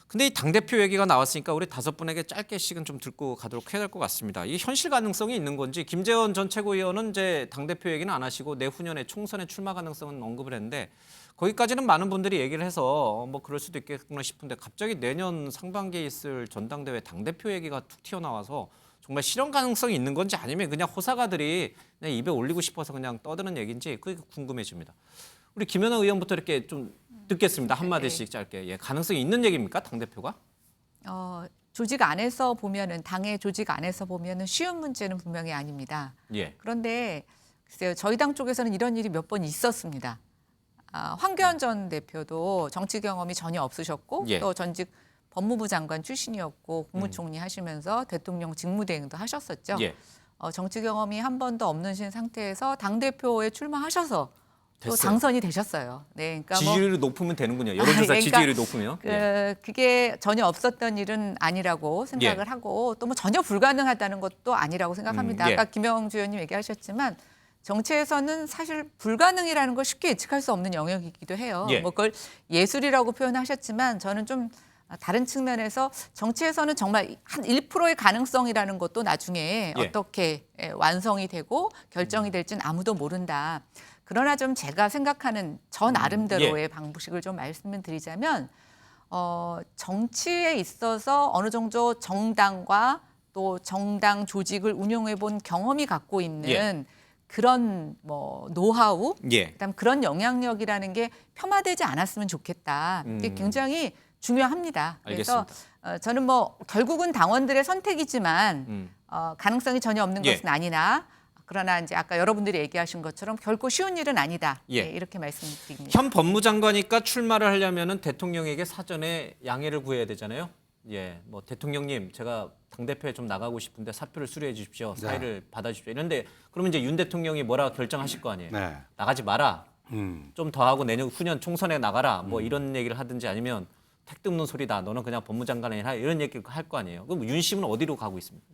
근데 이 당대표 얘기가 나왔으니까 우리 5분에게 짧게씩은 좀 듣고 가도록 해야 될 것 같습니다. 이 현실 가능성이 있는 건지 김재원 전 최고위원은 이제 당대표 얘기는 안 하시고 내후년에 총선에 출마 가능성은 언급을 했는데 거기까지는 많은 분들이 얘기를 해서 뭐 그럴 수도 있겠구나 싶은데 갑자기 내년 상반기에 있을 전당대회 당대표 얘기가 툭 튀어나와서 정말 실현 가능성이 있는 건지 아니면 그냥 호사가들이 그냥 입에 올리고 싶어서 그냥 떠드는 얘기인지 그게 궁금해집니다. 우리 김연아 의원부터 이렇게 좀 듣겠습니다. 한마디씩 짧게. 예, 가능성이 있는 얘기입니까? 당대표가? 조직 안에서 보면은 당의 조직 안에서 보면은 쉬운 문제는 분명히 아닙니다. 예. 그런데 글쎄요. 저희 당 쪽에서는 이런 일이 몇 번 있었습니다. 황교안 전 대표도 정치 경험이 전혀 없으셨고 예. 또 전직 법무부 장관 출신이었고 국무총리 하시면서 대통령 직무대행도 하셨었죠. 예. 정치 경험이 한 번도 없는 상태에서 당대표에 출마하셔서 또 됐어요. 당선이 되셨어요. 네, 그러니까 지지율이 높으면 되는군요. 여론조사 그러니까 지지율이 높으면. 그게 전혀 없었던 일은 아니라고 생각을 하고 또 뭐 전혀 불가능하다는 것도 아니라고 생각합니다. 예. 아까 김영주 의원님 얘기하셨지만 정치에서는 사실 불가능이라는 걸 쉽게 예측할 수 없는 영역이기도 해요. 예. 뭐 그걸 예술이라고 표현하셨지만 저는 좀 다른 측면에서 정치에서는 정말 한 1%의 가능성이라는 것도 나중에 예. 어떻게 완성이 되고 결정이 될지는 아무도 모른다. 그러나 좀 제가 생각하는 저 나름대로의 방식을 좀 말씀을 드리자면 정치에 있어서 어느 정도 정당과 또 정당 조직을 운영해 본 경험이 갖고 있는 그런 뭐 노하우, 그다음 그런 영향력이라는 게 폄하되지 않았으면 좋겠다. 이게 굉장히 중요합니다. 그래서 저는 뭐 결국은 당원들의 선택이지만 가능성이 전혀 없는 것은 아니나 그러나 이제 아까 여러분들이 얘기하신 것처럼 결코 쉬운 일은 아니다. 네, 이렇게 말씀드립니다. 현 법무장관이니까 출마를 하려면은 대통령에게 사전에 양해를 구해야 되잖아요. 예, 뭐 대통령님 제가 당대표에 좀 나가고 싶은데 사표를 수리해 주십시오. 사의를 받아주십시오. 이런데 그러면 이제 윤 대통령이 뭐라 결정하실 거 아니에요. 네. 나가지 마라. 좀 더 하고 내년 후년 총선에 나가라. 뭐 이런 얘기를 하든지 아니면 택도 없는 소리다. 너는 그냥 법무장관이 해라. 이런 얘기를 할 거 아니에요. 그럼 윤 씨는 어디로 가고 있습니까?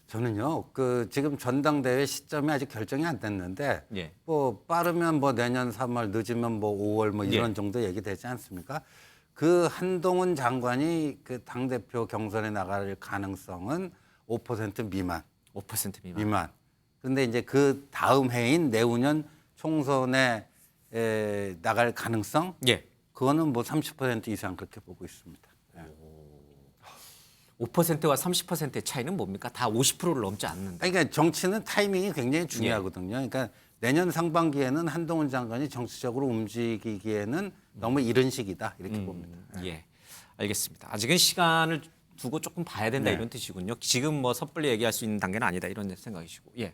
저는요, 지금 전당대회 시점이 아직 결정이 안 됐는데, 뭐 빠르면 뭐 내년 3월, 늦으면 뭐 5월 뭐 이런 정도 얘기되지 않습니까? 그 한동훈 장관이 그 당대표 경선에 나갈 가능성은 5% 미만. 5% 미만. 그런데 이제 그 다음 해인 내후년 총선에 나갈 가능성? 그거는 뭐 30% 이상 그렇게 보고 있습니다. 5%와 30%의 차이는 뭡니까? 다 50%를 넘지 않는다. 그러니까 정치는 타이밍이 굉장히 중요하거든요. 그러니까 내년 상반기에는 한동훈 장관이 정치적으로 움직이기에는 너무 이른 시기다 이렇게 봅니다. 예, 알겠습니다. 아직은 시간을 두고 조금 봐야 된다 이런 뜻이군요. 지금 뭐 섣불리 얘기할 수 있는 단계는 아니다 이런 생각이시고. 예.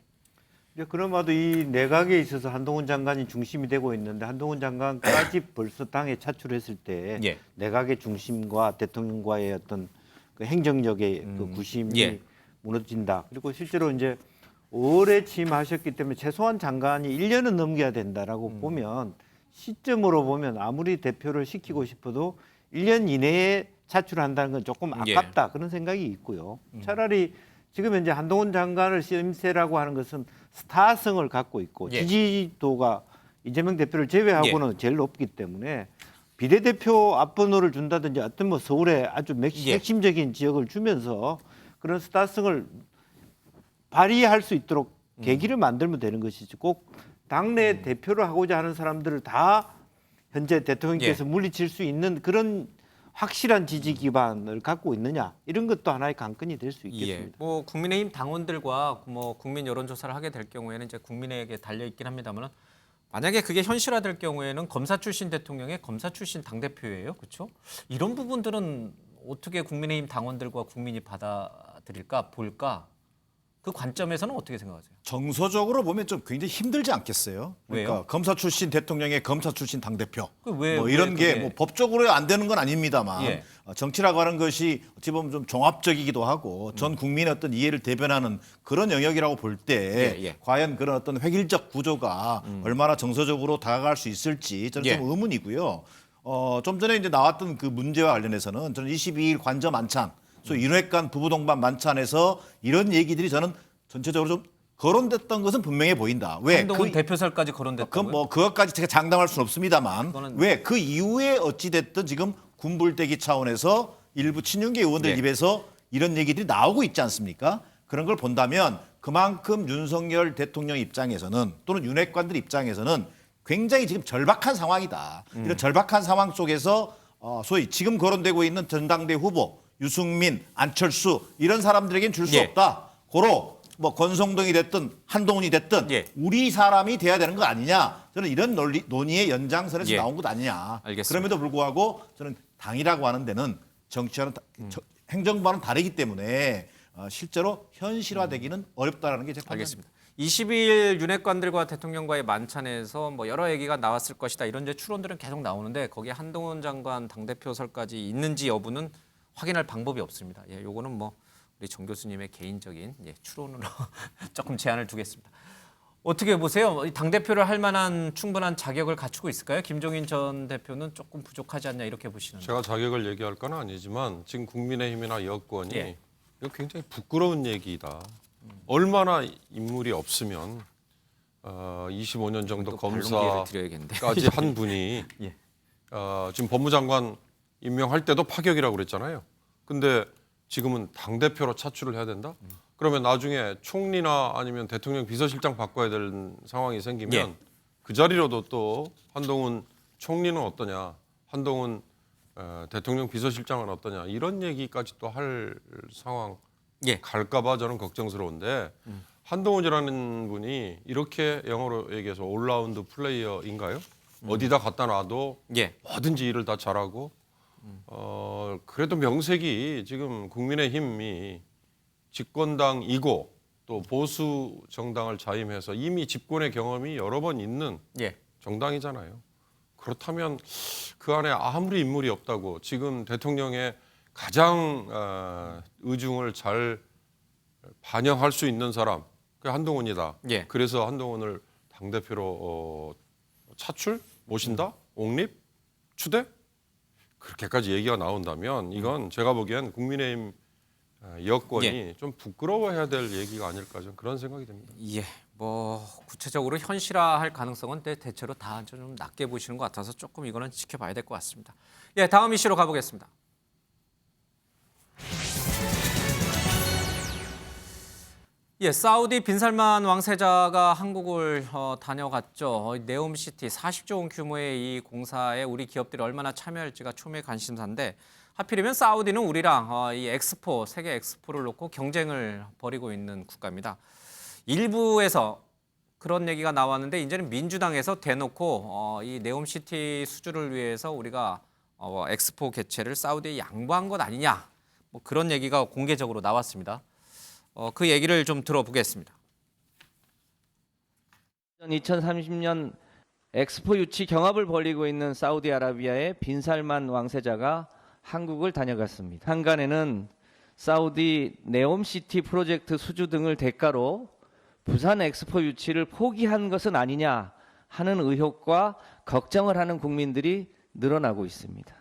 그럼에도 이 내각에 있어서 한동훈 장관이 중심이 되고 있는데 한동훈 장관까지 벌써 당에 차출했을 때 예. 내각의 중심과 대통령과의 어떤 그 행정력의 그 구심이 예. 무너진다. 그리고 실제로 이제 5월에 취임하셨기 때문에 최소한 장관이 1년은 넘겨야 된다라고 보면 시점으로 보면 아무리 대표를 시키고 싶어도 1년 이내에 차출한다는 건 조금 아깝다 그런 생각이 있고요. 차라리 지금 현재 한동훈 장관을 시임세라고 하는 것은 스타성을 갖고 있고 지지도가 이재명 대표를 제외하고는 제일 높기 때문에 비례대표 앞번호를 준다든지 어떤 뭐 서울에 아주 핵심적인 지역을 주면서 그런 스타성을 발휘할 수 있도록 계기를 만들면 되는 것이지 꼭 당내 대표를 하고자 하는 사람들을 다 현재 대통령께서 물리칠 수 있는 그런 확실한 지지 기반을 갖고 있느냐 이런 것도 하나의 관건이 될 수 있겠습니다. 뭐 국민의힘 당원들과 뭐 국민 여론조사를 하게 될 경우에는 이제 국민에게 달려 있긴 합니다만 만약에 그게 현실화될 경우에는 검사 출신 대통령의 검사 출신 당 대표예요, 그렇죠? 이런 부분들은 어떻게 국민의힘 당원들과 국민이 받아들일까 볼까? 그 관점에서는 어떻게 생각하세요? 정서적으로 보면 좀 굉장히 힘들지 않겠어요? 그러니까 왜요? 검사 출신 대통령의 검사 출신 당 대표. 왜, 뭐 이런 왜 게 그게- 뭐 법적으로 안 되는 건 아닙니다만 예. 정치라고 하는 것이 어찌 보면 좀 종합적이기도 하고 전 국민의 어떤 이해를 대변하는 그런 영역이라고 볼 때 예. 과연 그런 어떤 획일적 구조가 얼마나 정서적으로 다가갈 수 있을지 저는 좀 의문이고요. 좀 전에 이제 나왔던 그 문제와 관련해서는 저는 22일 관저 만찬, 소위 윤핵관 부부 동반 만찬에서 이런 얘기들이 저는 전체적으로 좀 거론됐던 것은 분명해 보인다. 왜? 한동훈 대표설까지 거론됐다고요? 뭐 그것까지 제가 장담할 수는 없습니다만 그거는- 왜 그 이후에 어찌 됐든 지금 군불대기 차원에서 일부 친윤계 의원들 입에서 이런 얘기들이 나오고 있지 않습니까? 그런 걸 본다면 그만큼 윤석열 대통령 입장에서는 또는 윤핵관들 입장에서는 굉장히 지금 절박한 상황이다. 이런 절박한 상황 속에서 소위 지금 거론되고 있는 전당대 후보 유승민, 안철수 이런 사람들에겐 줄 수 없다. 고로 뭐 권성동이 됐든 한동훈이 됐든 우리 사람이 돼야 되는 거 아니냐. 저는 이런 논의의 연장선에서 나온 것 아니냐. 알겠습니다. 그럼에도 불구하고 저는 당이라고 하는 데는 정치와는 행정부와는 다르기 때문에 실제로 현실화되기는 어렵다라는 게 제 판단입니다. 알겠습니다. 22일 윤핵관들과 대통령과의 만찬에서 뭐 여러 얘기가 나왔을 것이다 이런 이제 추론들은 계속 나오는데 거기에 한동훈 장관 당대표설까지 있는지 여부는 확인할 방법이 없습니다. 예, 요거는 뭐 우리 정 교수님의 개인적인 추론으로 조금 제한을 두겠습니다. 어떻게 보세요? 당 대표를 할 만한 충분한 자격을 갖추고 있을까요? 김종인 전 대표는 조금 부족하지 않냐 이렇게 보시는데. 제가 자격을 얘기할 건 아니지만 지금 국민의힘이나 여권이 이거 굉장히 부끄러운 얘기다. 얼마나 인물이 없으면 25년 정도 검사까지 한 분이 지금 법무장관 임명할 때도 파격이라고 그랬잖아요. 근데 지금은 당대표로 차출을 해야 된다? 그러면 나중에 총리나 아니면 대통령 비서실장 바꿔야 될 상황이 생기면 그 자리로도 또 한동훈 총리는 어떠냐, 한동훈 대통령 비서실장은 어떠냐 이런 얘기까지 또 할 상황 갈까 봐 저는 걱정스러운데 한동훈이라는 분이 이렇게 영어로 얘기해서 올라운드 플레이어인가요? 어디다 갖다 놔도 뭐든지 일을 다 잘하고 그래도 명색이 지금 국민의힘이 집권당이고 또 보수 정당을 자임해서 이미 집권의 경험이 여러 번 있는 정당이잖아요. 그렇다면 그 안에 아무리 인물이 없다고 지금 대통령의 가장 의중을 잘 반영할 수 있는 사람 그게 한동훈이다. 그래서 한동훈을 당대표로 차출? 모신다? 옹립? 추대? 그렇게까지 얘기가 나온다면 이건 제가 보기엔 국민의힘 여권이 좀 부끄러워해야 될 얘기가 아닐까 좀 그런 생각이 듭니다. 뭐 구체적으로 현실화할 가능성은 대체로 다 좀 낮게 보시는 것 같아서 조금 이거는 지켜봐야 될 것 같습니다. 다음 이슈로 가보겠습니다. 사우디 빈살만 왕세자가 한국을 다녀갔죠. 네옴시티 40조 원 규모의 이 공사에 우리 기업들이 얼마나 참여할지가 초미의 관심사인데 하필이면 사우디는 우리랑 이 엑스포, 세계 엑스포를 놓고 경쟁을 벌이고 있는 국가입니다. 일부에서 그런 얘기가 나왔는데 이제는 민주당에서 대놓고 이 네옴시티 수주를 위해서 우리가 엑스포 개최를 사우디에 양보한 것 아니냐, 뭐 그런 얘기가 공개적으로 나왔습니다. 그 얘기를 좀 들어보겠습니다. 2030년 엑스포 유치 경합을 벌이고 있는 사우디아라비아의 빈살만 왕세자가 한국을 다녀갔습니다. 한간에는 사우디 네옴시티 프로젝트 수주 등을 대가로 부산 엑스포 유치를 포기한 것은 아니냐 하는 의혹과 걱정을 하는 국민들이 늘어나고 있습니다.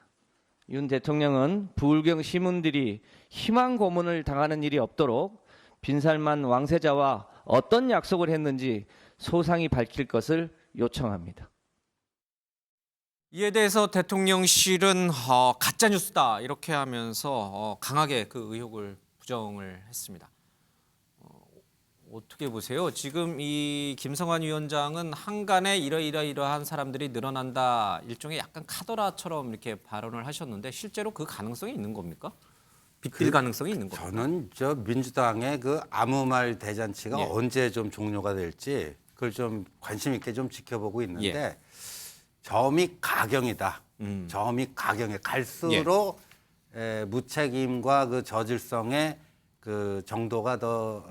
윤 대통령은 부울경 시민들이 희망 고문을 당하는 일이 없도록 빈살만 왕세자와 어떤 약속을 했는지 소상히 밝힐 것을 요청합니다. 이에 대해서 대통령실은 가짜 뉴스다 이렇게 하면서 강하게 그 의혹을 부정을 했습니다. 어떻게 보세요? 지금 이 김성환 위원장은 한간에 이러한 사람들이 늘어난다, 일종의 약간 카더라처럼 이렇게 발언을 하셨는데 실제로 그 가능성이 있는 겁니까? 빗길 가능성이 있는 겁니까? 저는 저 민주당의 그 아무 말 대잔치가 예. 언제 좀 종료가 될지 그걸 좀 관심 있게 좀 지켜보고 있는데 예. 점이 가경이다. 점이 가경에 갈수록 무책임과 그 저질성의 그 정도가 더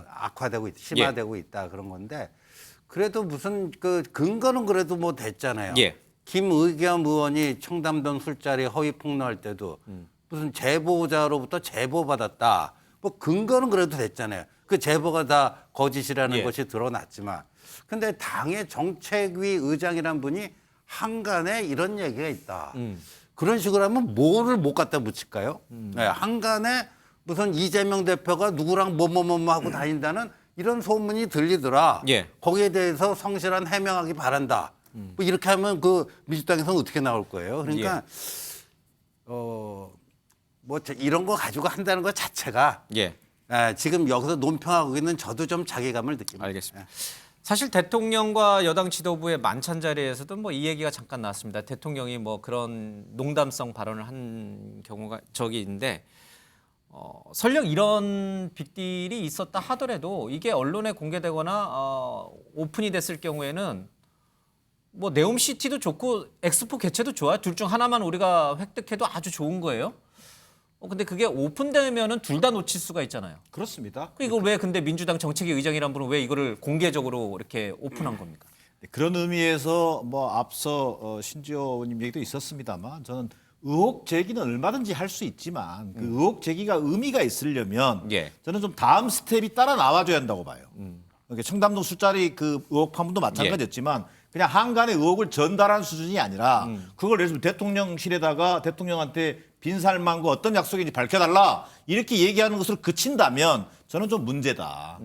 악화되고 있다, 심화되고 있다 그런 건데 그래도 무슨 그 근거는 그래도 뭐 됐잖아요. 예. 김의겸 의원이 청담동 술자리 허위 폭로할 때도 무슨 제보자로부터 제보 받았다. 뭐 근거는 그래도 됐잖아요. 그 제보가 다 거짓이라는 예. 것이 드러났지만 근데 당의 정책위 의장이란 분이 한간에 이런 얘기가 있다. 그런 식으로 하면 뭐를 못 갖다 붙일까요? 네, 한간에 무슨 이재명 대표가 누구랑 뭐뭐뭐 하고 다닌다는 이런 소문이 들리더라. 예. 거기에 대해서 성실한 해명하기 바란다. 뭐 이렇게 하면 그 민주당에서는 어떻게 나올 거예요? 그러니까 뭐 이런 거 가지고 한다는 것 자체가 예. 지금 여기서 논평하고 있는 저도 좀 자괴감을 느낍니다. 알겠습니다. 사실 대통령과 여당 지도부의 만찬 자리에서도 뭐 이 얘기가 잠깐 나왔습니다. 대통령이 뭐 그런 농담성 발언을 한 경우가 저기 있는데 설령 이런 빅딜이 있었다 하더라도 이게 언론에 공개되거나 오픈이 됐을 경우에는 뭐 네옴시티도 좋고 엑스포 개최도 좋아요. 둘 중 하나만 우리가 획득해도 아주 좋은 거예요. 근데 그게 오픈되면은 둘 다 놓칠 수가 있잖아요. 그렇습니다. 이걸 왜 근데 민주당 정책위 의장이란 분은 왜 이거를 공개적으로 이렇게 오픈한 겁니까? 그런 의미에서 뭐 앞서 신지호 의원님 얘기도 있었습니다만 저는 의혹 제기는 얼마든지 할 수 있지만 그 의혹 제기가 의미가 있으려면 예. 저는 좀 다음 스텝이 따라 나와줘야 한다고 봐요. 그러니까 청담동 술자리 그 의혹 파문도 마찬가지였지만 그냥 한간의 의혹을 전달한 수준이 아니라 그걸 예를 들면 대통령실에다가 대통령한테 빈살만고 어떤 약속인지 밝혀달라 이렇게 얘기하는 것으로 그친다면 저는 좀 문제다.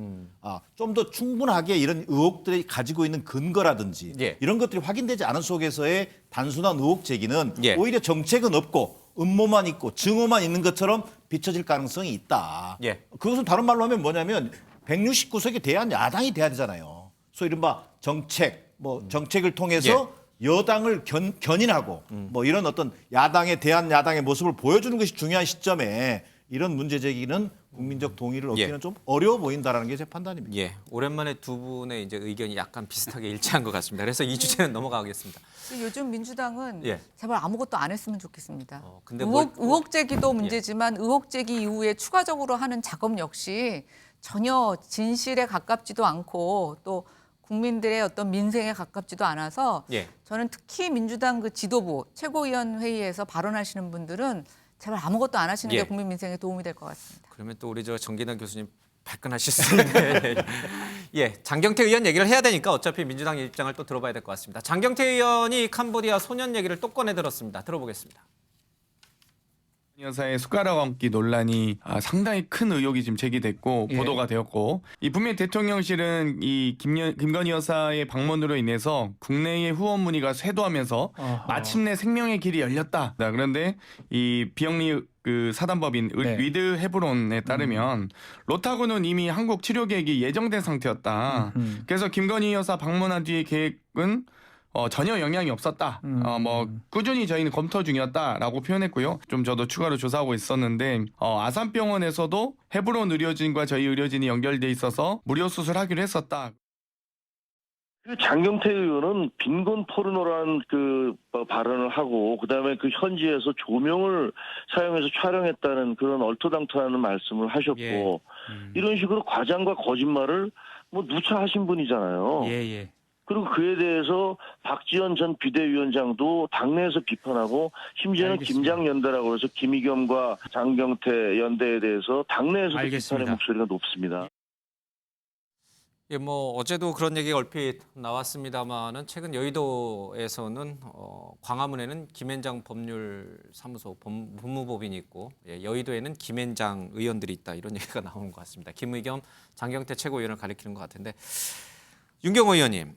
좀 더 충분하게 이런 의혹들이 가지고 있는 근거라든지 예. 이런 것들이 확인되지 않은 속에서의 단순한 의혹 제기는 예. 오히려 정책은 없고 음모만 있고 증오만 있는 것처럼 비춰질 가능성이 있다. 예. 그것은 다른 말로 하면 뭐냐면 169석이 대한 야당이 돼야 되잖아요. 소위 이른바 정책, 정책을 통해서 여당을 견인하고 뭐 이런 어떤 야당에 대한 야당의 모습을 보여주는 것이 중요한 시점에 이런 문제 제기는 국민적 동의를 얻기는 좀 어려워 보인다라는 게 제 판단입니다. 예, 오랜만에 두 분의 이제 의견이 약간 비슷하게 일치한 것 같습니다. 그래서 이 주제는 넘어가겠습니다. 요즘 민주당은 예. 제발 아무것도 안 했으면 좋겠습니다. 근데 의혹 제기도 문제지만 의혹 제기 이후에 추가적으로 하는 작업 역시 전혀 진실에 가깝지도 않고 또 국민들의 어떤 민생에 가깝지도 않아서 예. 저는 특히 민주당 그 지도부 최고위원 회의에서 발언하시는 분들은 제발 아무것도 안 하시는 게 예. 국민 민생에 도움이 될 것 같습니다. 그러면 또 우리 저 정기남 교수님 발끈하실 수 있는데 예, 장경태 의원 얘기를 해야 되니까 어차피 민주당 입장을 또 들어봐야 될 것 같습니다. 장경태 의원이 캄보디아 소년 얘기를 또 꺼내 들었습니다. 들어보겠습니다. 여사의 숟가락 얹기 논란이 상당히 큰 의혹이 지금 제기됐고 보도가 되었고 이 분명히 대통령실은 이 김건희 여사의 방문으로 인해서 국내의 후원 문의가 쇄도하면서 마침내 생명의 길이 열렸다. 그런데 이 비영리 그 사단법인 위드 헤브론에 따르면 로타구는 이미 한국 치료 계획이 예정된 상태였다. 그래서 김건희 여사 방문한 뒤의 계획은 전혀 영향이 없었다. 꾸준히 저희는 검토 중이었다라고 표현했고요. 좀 저도 추가로 조사하고 있었는데 아산병원에서도 헤브론 의료진과 저희 의료진이 연결돼 있어서 무료 수술하기로 했었다. 그 장경태 의원은 빈곤 포르노라는 그 발언을 하고 그다음에 그 현지에서 조명을 사용해서 촬영했다는 그런 얼토당토하는 말씀을 하셨고 이런 식으로 과장과 거짓말을 뭐 누차하신 분이잖아요. 그리고 그에 대해서 박지원 전 비대위원장도 당내에서 비판하고 심지어는 김장연대라고 해서 김의겸과 장경태 연대에 대해서 당내에서도 비판의 목소리가 높습니다. 예, 뭐 어제도 그런 얘기가 얼핏 나왔습니다만은 최근 여의도에서는 광화문에는 김앤장 법률사무소 법무법인이 있고 여의도에는 김앤장 의원들이 있다 이런 얘기가 나오는 것 같습니다. 김의겸, 장경태 최고위원을 가리키는 것 같은데 윤경호 의원님.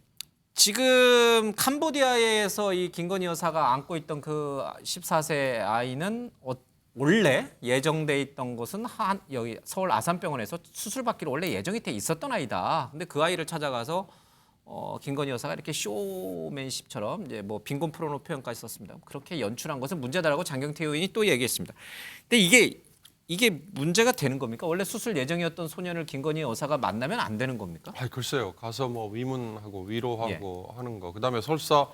지금 캄보디아에서 이 김건희 여사가 안고 있던 그 14세 아이는 원래 예정돼 있던 것은 여기 서울 아산병원에서 수술받기로 원래 예정이 돼 있었던 아이다. 근데 그 아이를 찾아가서 김건희 여사가 이렇게 쇼맨십처럼 이제 뭐 빈곤 포르노 표현까지 썼습니다. 그렇게 연출한 것은 문제다라고 장경태 의원이 또 얘기했습니다. 근데 이게 문제가 되는 겁니까? 원래 수술 예정이었던 소년을 김건희 여사가 만나면 안 되는 겁니까? 글쎄요. 가서 뭐 위문하고 위로하고 하는 거. 그다음에 설사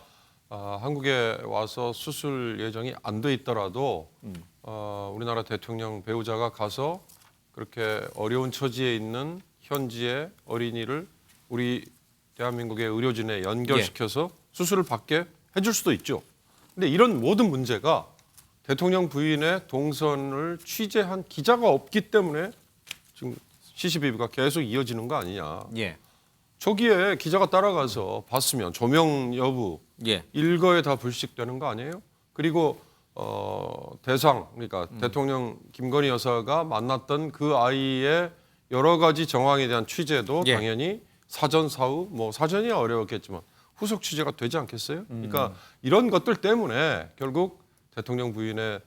한국에 와서 수술 예정이 안 돼 있더라도 우리나라 대통령 배우자가 가서 그렇게 어려운 처지에 있는 현지의 어린이를 우리 대한민국의 의료진에 연결시켜서 수술을 받게 해줄 수도 있죠. 근데 이런 모든 문제가 대통령 부인의 동선을 취재한 기자가 없기 때문에 지금 시시비비가 계속 이어지는 거 아니냐. 저기에 기자가 따라가서 봤으면 조명 여부 일거에 다 불식되는 거 아니에요? 그리고 대상 그러니까 대통령 김건희 여사가 만났던 그 아이의 여러 가지 정황에 대한 취재도 당연히 사전 사후 뭐 사전이 어려웠겠지만 후속 취재가 되지 않겠어요? 그러니까 이런 것들 때문에 결국 대통령 부인의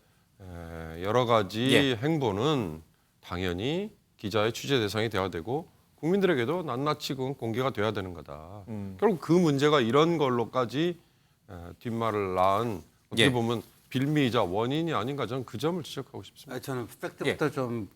여러 가지 행보는 당연히 기자의 취재 대상이 돼야 되고 국민들에게도 낱낱이 공개가 돼야 되는 거다. 결국 그 문제가 이런 걸로까지 뒷말을 낳은 어떻게 보면 빌미이자 원인이 아닌가 저는 그 점을 지적하고 싶습니다. 저는 팩트부터 좀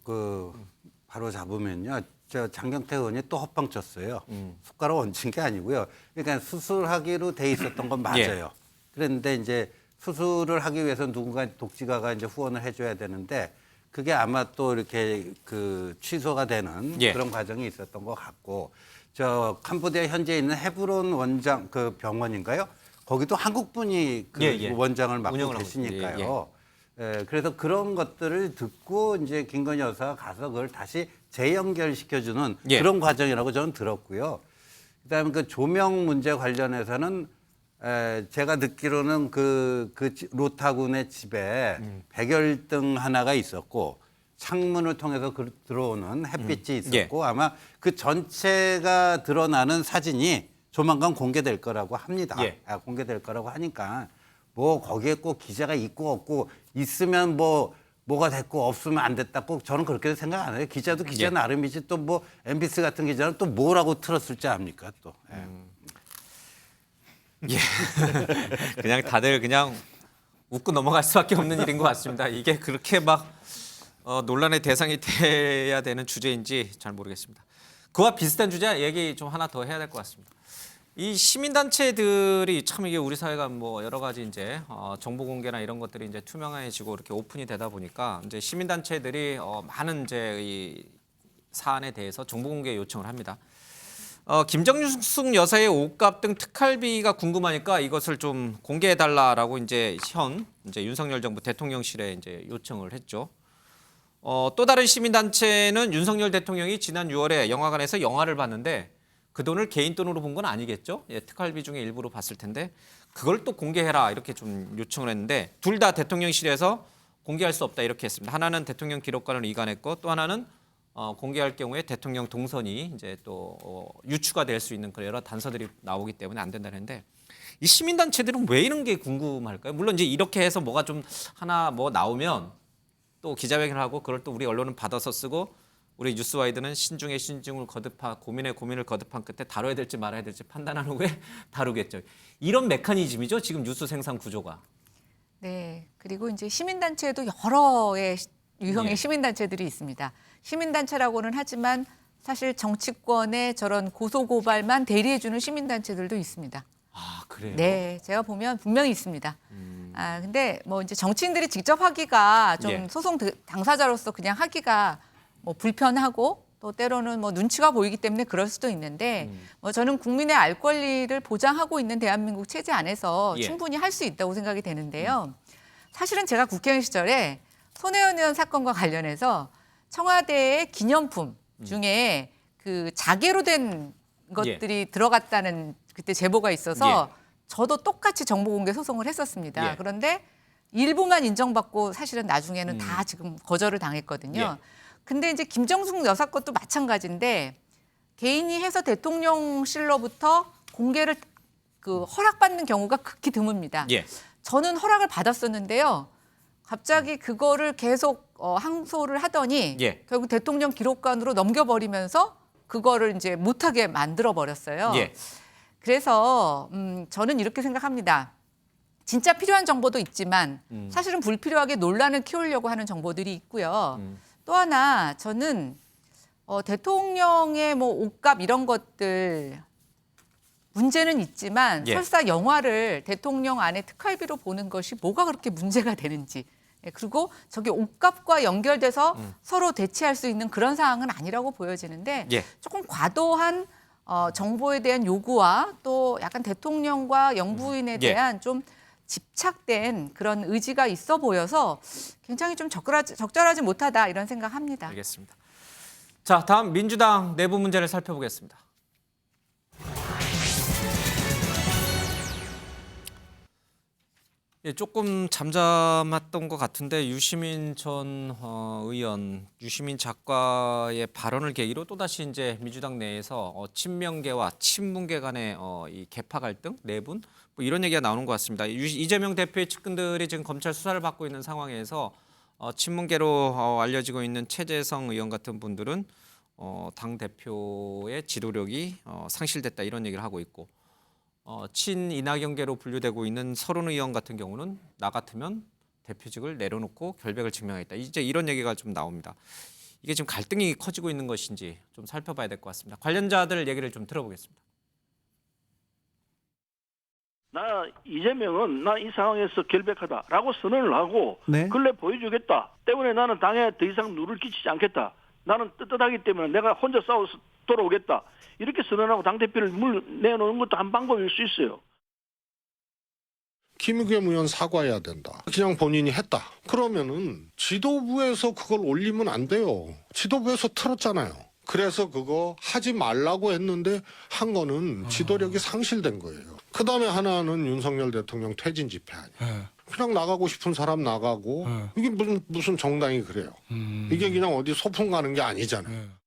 바로 잡으면요. 저 장경태 의원이 또 헛방 쳤어요. 숟가락 얹은 게 아니고요. 그러니까 수술하기로 돼 있었던 건 맞아요. 그런데 이제 수술을 하기 위해서 누군가 독지가가 이제 후원을 해줘야 되는데 그게 아마 또 이렇게 그 취소가 되는 그런 과정이 있었던 것 같고 저 캄보디아 현지에 있는 헤브론 원장 그 병원인가요? 거기도 한국 분이 그 원장을 맡고 계시니까요. 그래서 그런 것들을 듣고 이제 김건희 여사가 가서 그걸 다시 재연결시켜주는 그런 과정이라고 저는 들었고요. 그다음에 그 조명 문제 관련해서는 제가 듣기로는 그 로타군의 집에 백열등 하나가 있었고 창문을 통해서 들어오는 햇빛이 있었고 아마 그 전체가 드러나는 사진이 조만간 공개될 거라고 합니다. 공개될 거라고 하니까 뭐 거기에 꼭 기자가 있고 없고 있으면 뭐가 됐고 없으면 안 됐다 꼭 저는 그렇게 생각 안 해요. 기자도 기자 나름이지 또 뭐 MBC 같은 기자는 또 뭐라고 틀었을지 압니까 또. 그냥 다들 그냥 웃고 넘어갈 수밖에 없는 일인 것 같습니다. 이게 그렇게 막 논란의 대상이 돼야 되는 주제인지 잘 모르겠습니다. 그와 비슷한 주제 얘기 좀 하나 더 해야 될 것 같습니다. 이 시민단체들이 참 이게 우리 사회가 뭐 여러 가지 이제 정보 공개나 이런 것들이 이제 투명해지고 이렇게 오픈이 되다 보니까 이제 시민단체들이 많은 이제 이 사안에 대해서 정보 공개 요청을 합니다. 김정숙 여사의 옷값 등 특활비가 궁금하니까 이것을 좀 공개해달라라고 이제 윤석열 정부 대통령실에 이제 요청을 했죠. 또 다른 시민단체는 윤석열 대통령이 지난 6월에 영화관에서 영화를 봤는데 그 돈을 개인 돈으로 본 건 아니겠죠? 특활비 중에 일부로 봤을 텐데 그걸 또 공개해라 이렇게 좀 요청을 했는데 둘 다 대통령실에서 공개할 수 없다 이렇게 했습니다. 하나는 대통령 기록관을 이관했고 또 하나는 공개할 경우에 대통령 동선이 이제 또 유추가 될 수 있는 그런 여러 단서들이 나오기 때문에 안 된다는데 이 시민단체들은 왜 이런 게 궁금할까요? 물론 이제 이렇게 해서 뭐가 좀 하나 뭐 나오면 또 기자회견을 하고 그걸 또 우리 언론은 받아서 쓰고 우리 뉴스와이드는 신중에 신중을 거듭한 고민에 고민을 거듭한 끝에 다뤄야 될지 말아야 될지 판단한 후에 다루겠죠. 이런 메커니즘이죠. 지금 뉴스 생산 구조가. 네. 그리고 이제 시민단체도 여러 유형의 시민단체들이 있습니다. 시민단체라고는 하지만 사실 정치권의 저런 고소고발만 대리해주는 시민단체들도 있습니다. 아, 그래요? 네, 제가 보면 분명히 있습니다. 근데 뭐 이제 정치인들이 직접 하기가 좀 예. 소송 당사자로서 그냥 하기가 뭐 불편하고 또 때로는 뭐 눈치가 보이기 때문에 그럴 수도 있는데 뭐 저는 국민의 알 권리를 보장하고 있는 대한민국 체제 안에서 예. 충분히 할 수 있다고 생각이 되는데요. 사실은 제가 국회의원 시절에 손혜원 의원 사건과 관련해서 청와대의 기념품 중에 그 자개로 된 것들이 들어갔다는 그때 제보가 있어서 저도 똑같이 정보공개 소송을 했었습니다. 예. 그런데 일부만 인정받고 사실은 나중에는 다 지금 거절을 당했거든요. 근데 이제 김정숙 여사 것도 마찬가지인데 개인이 해서 대통령실로부터 공개를 그 허락받는 경우가 극히 드뭅니다. 예. 저는 허락을 받았었는데요. 갑자기 그거를 계속 항소를 하더니 예. 결국 대통령 기록관으로 넘겨버리면서 그거를 이제 못하게 만들어 버렸어요. 예. 그래서 저는 이렇게 생각합니다. 진짜 필요한 정보도 있지만 사실은 불필요하게 논란을 키우려고 하는 정보들이 있고요. 또 하나 저는 대통령의 뭐 옷값 이런 것들 문제는 있지만 예. 설사 영화를 대통령 안에 특활비로 보는 것이 뭐가 그렇게 문제가 되는지 그리고 저게 옷값과 연결돼서 서로 대치할 수 있는 그런 상황은 아니라고 보여지는데 예. 조금 과도한 정보에 대한 요구와 또 약간 대통령과 영부인에 대한 좀 집착된 그런 의지가 있어 보여서 굉장히 좀 적절하지 못하다 이런 생각합니다. 알겠습니다. 자, 다음 민주당 내부 문제를 살펴보겠습니다. 예, 조금 잠잠했던 것 같은데 유시민 전 의원, 유시민 작가의 발언을 계기로 또다시 이제 민주당 내에서 친명계와 친문계 간의 이 계파 갈등, 내분 뭐 이런 얘기가 나오는 것 같습니다. 이재명 대표의 측근들이 지금 검찰 수사를 받고 있는 상황에서 친문계로 알려지고 있는 최재성 의원 같은 분들은 당 대표의 지도력이 상실됐다 이런 얘기를 하고 있고. 친이낙연계로 분류되고 있는 서른 의원 같은 경우는 나 같으면 대표직을 내려놓고 결백을 증명했다. 이제 이런 얘기가 좀 나옵니다. 이게 지금 갈등이 커지고 있는 것인지 좀 살펴봐야 될 것 같습니다. 관련자들 얘기를 좀 들어보겠습니다. 나 이재명은 나 이 상황에서 결백하다라고 선언을 하고 네. 근래 보여주겠다. 때문에 나는 당에 더 이상 누를 끼치지 않겠다. 나는 떳떳하기 때문에 내가 혼자 싸워서 돌아오겠다. 이렇게 선언하고 당대표를 내놓는 것도 한 방법일 수 있어요. 김의겸 의원 사과해야 된다. 그냥 본인이 했다. 그러면은 지도부에서 그걸 올리면 안 돼요. 지도부에서 틀었잖아요. 그래서 그거 하지 말라고 했는데 한 거는 지도력이 상실된 거예요. 그다음에 하나는 윤석열 대통령 퇴진 집회 아니에요. 그냥 나가고 싶은 사람 나가고 이게 무슨 정당이 그래요. 이게 그냥 어디 소풍 가는 게 아니잖아요.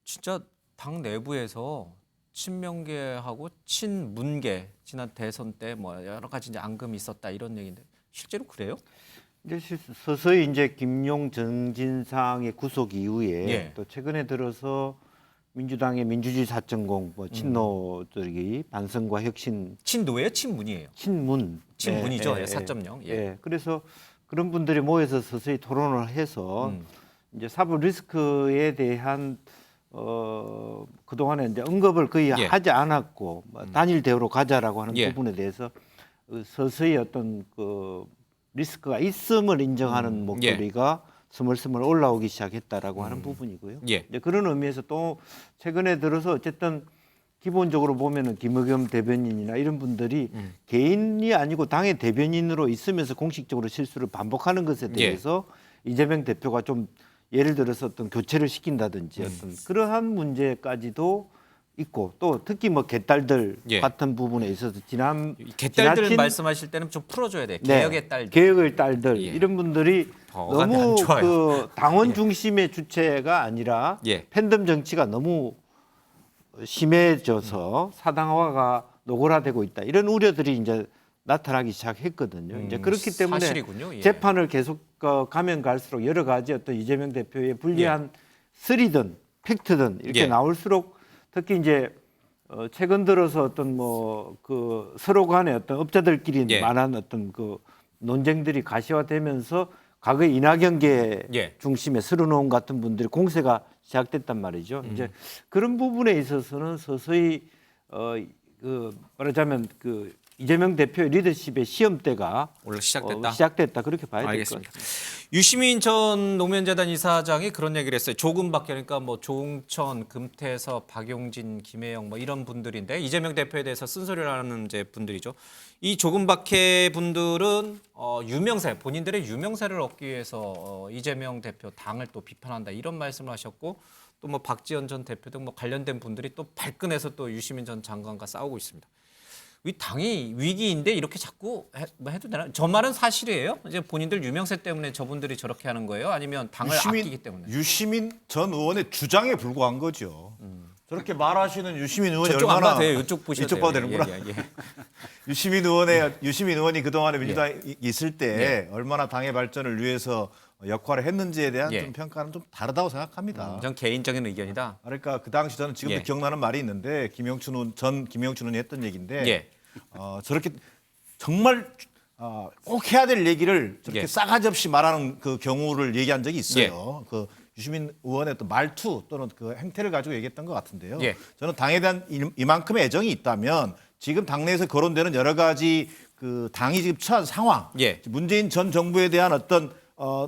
진짜 당 내부에서 친명계하고 친문계 지난 대선 때 뭐 여러 가지 이제 앙금이 있었다 이런 얘기인데 실제로 그래요? 이제 서서히 이제 김용 정진상의 구속 이후에 예. 또 최근에 들어서 민주당의 민주주의 4.0 뭐 친노들이 반성과 혁신 친노예요, 친문이에요? 친문이죠. 4.0. 예. 예. 그래서 그런 분들이 모여서 서서히 토론을 해서 이제 사법 리스크에 대한 그동안에 이제 언급을 거의 예. 하지 않았고 단일 대우로 가자라고 하는 예. 부분에 대해서 서서히 어떤 그 리스크가 있음을 인정하는 목소리가 스멀스멀 올라오기 시작했다라고 하는 부분이고요. 예. 이제 그런 의미에서 또 최근에 들어서 어쨌든 기본적으로 보면은 김의겸 대변인이나 이런 분들이 개인이 아니고 당의 대변인으로 있으면서 공식적으로 실수를 반복하는 것에 대해서 이재명 대표가 좀 예를 들어서 어떤 교체를 시킨다든지 어떤 그러한 문제까지도 있고 또 특히 뭐 개딸들 같은 부분에 있어서 개딸들 말씀하실 때는 좀 풀어줘야 돼요. 개혁의 딸들. 개혁의 딸들 이런 분들이 너무 그 당원 중심의 주체가 아니라 팬덤 정치가 너무 심해져서 사당화가 노골화되고 있다 이런 우려들이 이제 나타나기 시작했거든요. 이제 그렇기 때문에 사실이군요. 재판을 계속 가면 갈수록 여러 가지 어떤 이재명 대표의 불리한 스리든 팩트든 이렇게 나올수록 특히 이제 최근 들어서 어떤 뭐 그 서로 간에 어떤 업자들끼리 말한 어떤 그 논쟁들이 가시화되면서 과거 이낙연계 예. 중심의 서른호흡 같은 분들이 공세가 시작됐단 말이죠. 이제 그런 부분에 있어서는 서서히 말하자면 이재명 대표의 리더십의 시험대가 원래 시작됐다. 시작됐다 그렇게 봐야 될 것 알겠습니다. 같습니다. 유시민 전 노무현재단 이사장이 그런 얘기를 했어요. 조금 바뀌니까 뭐 조응천, 금태섭, 박용진, 김혜영 뭐 이런 분들인데 이재명 대표에 대해서 쓴소리를 하는 이제 분들이죠. 이 조금박해 분들은 유명세, 본인들의 유명세를 얻기 위해서 이재명 대표 당을 또 비판한다 이런 말씀을 하셨고 또 뭐 박지원 전 대표 등 뭐 관련된 분들이 또 발끈해서 또 유시민 전 장관과 싸우고 있습니다. 이 당이 위기인데 이렇게 자꾸 해도 되나? 저 말은 사실이에요? 이제 본인들 유명세 때문에 저분들이 저렇게 하는 거예요? 아니면 당을 아끼기 때문에? 유시민 전 의원의 주장에 불과한 거죠. 저렇게 말하시는 유시민 의원이 저쪽 얼마나 안 봐도 돼요. 이쪽 보셔도 이쪽 봐도 돼요. 되는구나. 예. 유시민 의원이 그동안에 민주당에 있을 때 얼마나 당의 발전을 위해서 역할을 했는지에 대한 좀 평가는 좀 다르다고 생각합니다. 전 개인적인 의견이다. 그러니까 그 당시 저는 지금도 기억나는 말이 있는데 전 김영춘 의원이 했던 얘기인데 저렇게 정말 꼭 해야 될 얘기를 저렇게 싸가지 없이 말하는 그 경우를 얘기한 적이 있어요. 그 유시민 의원의 어떤 말투 또는 그 행태를 가지고 얘기했던 것 같은데요. 저는 당에 대한 이만큼의 애정이 있다면 지금 당내에서 거론되는 여러 가지 그 당이 지금 처한 상황, 문재인 전 정부에 대한 어떤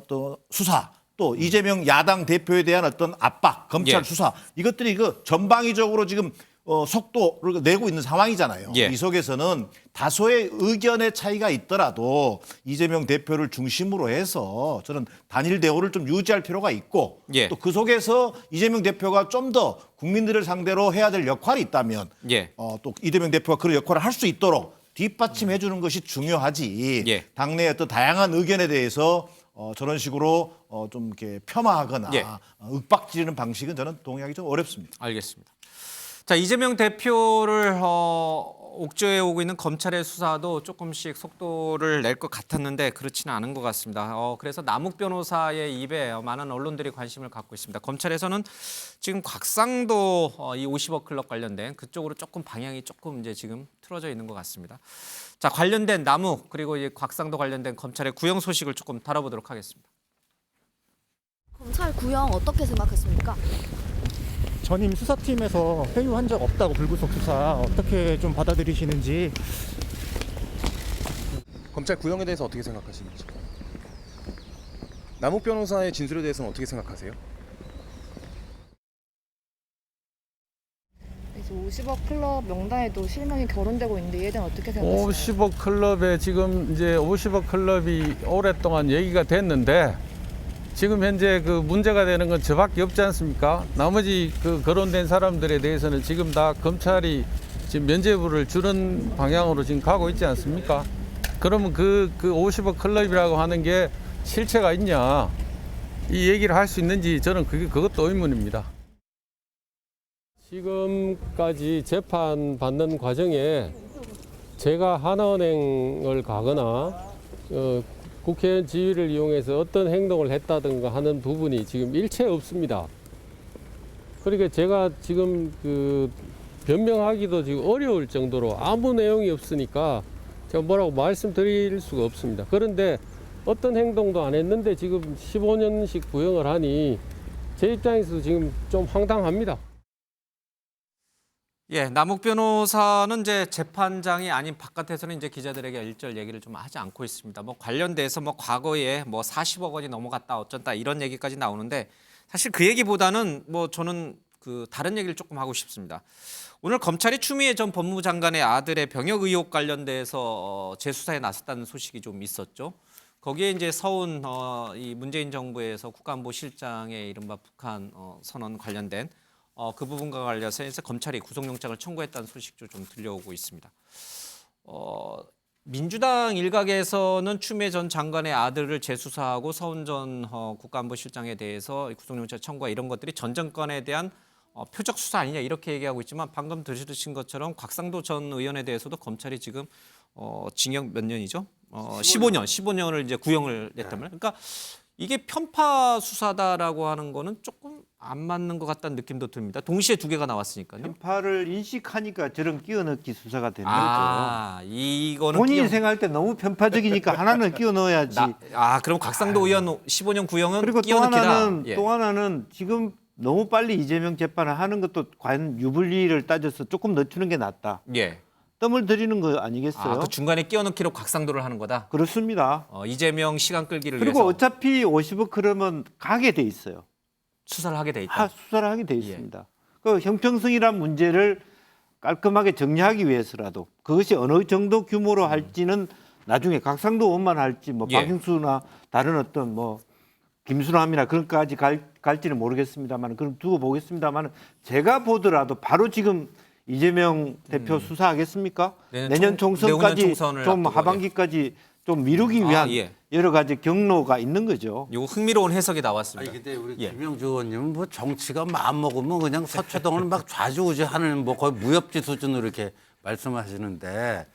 또 수사, 또 이재명 야당 대표에 대한 어떤 압박, 검찰 수사 이것들이 그 전방위적으로 지금 속도를 내고 있는 상황이잖아요. 이 속에서는 다소의 의견의 차이가 있더라도 이재명 대표를 중심으로 해서 저는 단일 대우를 좀 유지할 필요가 있고 또 그 속에서 이재명 대표가 좀 더 국민들을 상대로 해야 될 역할이 있다면 또 이재명 대표가 그런 역할을 할 수 있도록 뒷받침해 주는 것이 중요하지 당내의 어떤 다양한 의견에 대해서 저런 식으로 좀 이렇게 폄하하거나 윽박지르는 방식은 저는 동의하기 좀 어렵습니다. 알겠습니다. 자, 이재명 대표를 옥죄해 오고 있는 검찰의 수사도 조금씩 속도를 낼 것 같았는데 그렇지는 않은 것 같습니다. 그래서 남욱 변호사의 입에 많은 언론들이 관심을 갖고 있습니다. 검찰에서는 지금 곽상도 이 50억 클럽 관련된 그쪽으로 조금 방향이 조금 이제 지금 틀어져 있는 것 같습니다. 자, 관련된 남욱 그리고 이 곽상도 관련된 검찰의 구형 소식을 조금 다뤄보도록 하겠습니다. 검찰 구형 어떻게 생각했습니까? 전임 수사팀에서 회유한 적 없다고 불구속 수사 어떻게 좀 받아들이시는지. 검찰 구형에 대해서 어떻게 생각하시는지. 남욱 변호사의 진술에 대해서는 어떻게 생각하세요? 50억 클럽 명단에도 실명이 거론되고 있는데 이에 대한 어떻게 생각하시나요? 50억 클럽에 지금 이제 50억 클럽이 오랫동안 얘기가 됐는데 지금 현재 그 문제가 되는 건 저밖에 없지 않습니까? 나머지 그 거론된 사람들에 대해서는 지금 다 검찰이 지금 면죄부를 주는 방향으로 지금 가고 있지 않습니까? 그러면 그 50억 클럽이라고 하는 게 실체가 있냐? 이 얘기를 할 수 있는지 저는 그것도 의문입니다. 지금까지 재판 받는 과정에 제가 하나은행을 가거나 국회의원 지위를 이용해서 어떤 행동을 했다든가 하는 부분이 지금 일체 없습니다. 그러니까 제가 지금 변명하기도 지금 어려울 정도로 아무 내용이 없으니까 제가 뭐라고 말씀드릴 수가 없습니다. 그런데 어떤 행동도 안 했는데 지금 15년씩 구형을 하니 제 입장에서 지금 좀 황당합니다. 남욱 변호사는 이제 재판장이 아닌 바깥에서는 이제 기자들에게 일절 얘기를 좀 하지 않고 있습니다. 뭐 관련돼서 뭐 과거에 뭐 40억 원이 넘어갔다 어쩐다 이런 얘기까지 나오는데 사실 그 얘기보다는 뭐 저는 다른 얘기를 조금 하고 싶습니다. 오늘 검찰이 추미애 전 법무부 장관의 아들의 병역 의혹 관련돼서 재수사에 나섰다는 소식이 좀 있었죠. 거기에 이제 서훈 이 문재인 정부에서 국가안보실장의 이른바 북한 선언 관련된 그 부분과 관련해서 검찰이 구속영장을 청구했다는 소식도 좀 들려오고 있습니다. 민주당 일각에서는 추미애 전 장관의 아들을 재수사하고 서훈 전 국가안보실장에 대해서 구속영장 청구와 이런 것들이 전 정권에 대한 표적 수사 아니냐 이렇게 얘기하고 있지만 방금 들으신 것처럼 곽상도 전 의원에 대해서도 검찰이 지금 징역 몇 년이죠? 15년을 이제 구형을 냈단 말이에요. 그러니까 이게 편파 수사다라고 하는 거는 조금 안 맞는 것 같다는 느낌도 듭니다. 동시에 두 개가 나왔으니까요. 편파를 인식하니까 저런 끼워넣기 수사가 되는 거죠. 이거는 본인이 생각할 때 너무 편파적이니까 하나는 끼워 넣어야지. 그럼 곽상도 의원 15년 구형은 그리고 끼워넣기다. 또 하나는 지금 너무 빨리 이재명 재판을 하는 것도 과연 유불리를 따져서 조금 늦추는 게 낫다. 예. 뜸을 들이는 거 아니겠어요? 그 중간에 끼워넣기로 곽상도를 하는 거다. 그렇습니다. 이재명 시간 끌기를 그리고 위해서. 어차피 50억 그러면 가게 돼 있어요. 수사를 하게 돼 있다. 수사를 하게 돼 있습니다. 그 형평성이란 문제를 깔끔하게 정리하기 위해서라도 그것이 어느 정도 규모로 할지는 나중에 곽상도 의원만 할지 뭐 박형수나 다른 어떤 뭐 김수남이나 그런까지 갈지는 모르겠습니다만 그럼 두고 보겠습니다만 제가 보더라도 바로 지금 이재명 대표 수사하겠습니까? 내년 총선까지 좀 하반기까지 좀 미루기 위한 여러 가지 경로가 있는 거죠. 요 흥미로운 해석이 나왔습니다. 아니 근데 우리 김영주 의원님은 뭐 정치가 마음 먹으면 그냥 서초동을 막 좌지우지하는 뭐 거의 무협지 수준으로 이렇게 말씀하시는데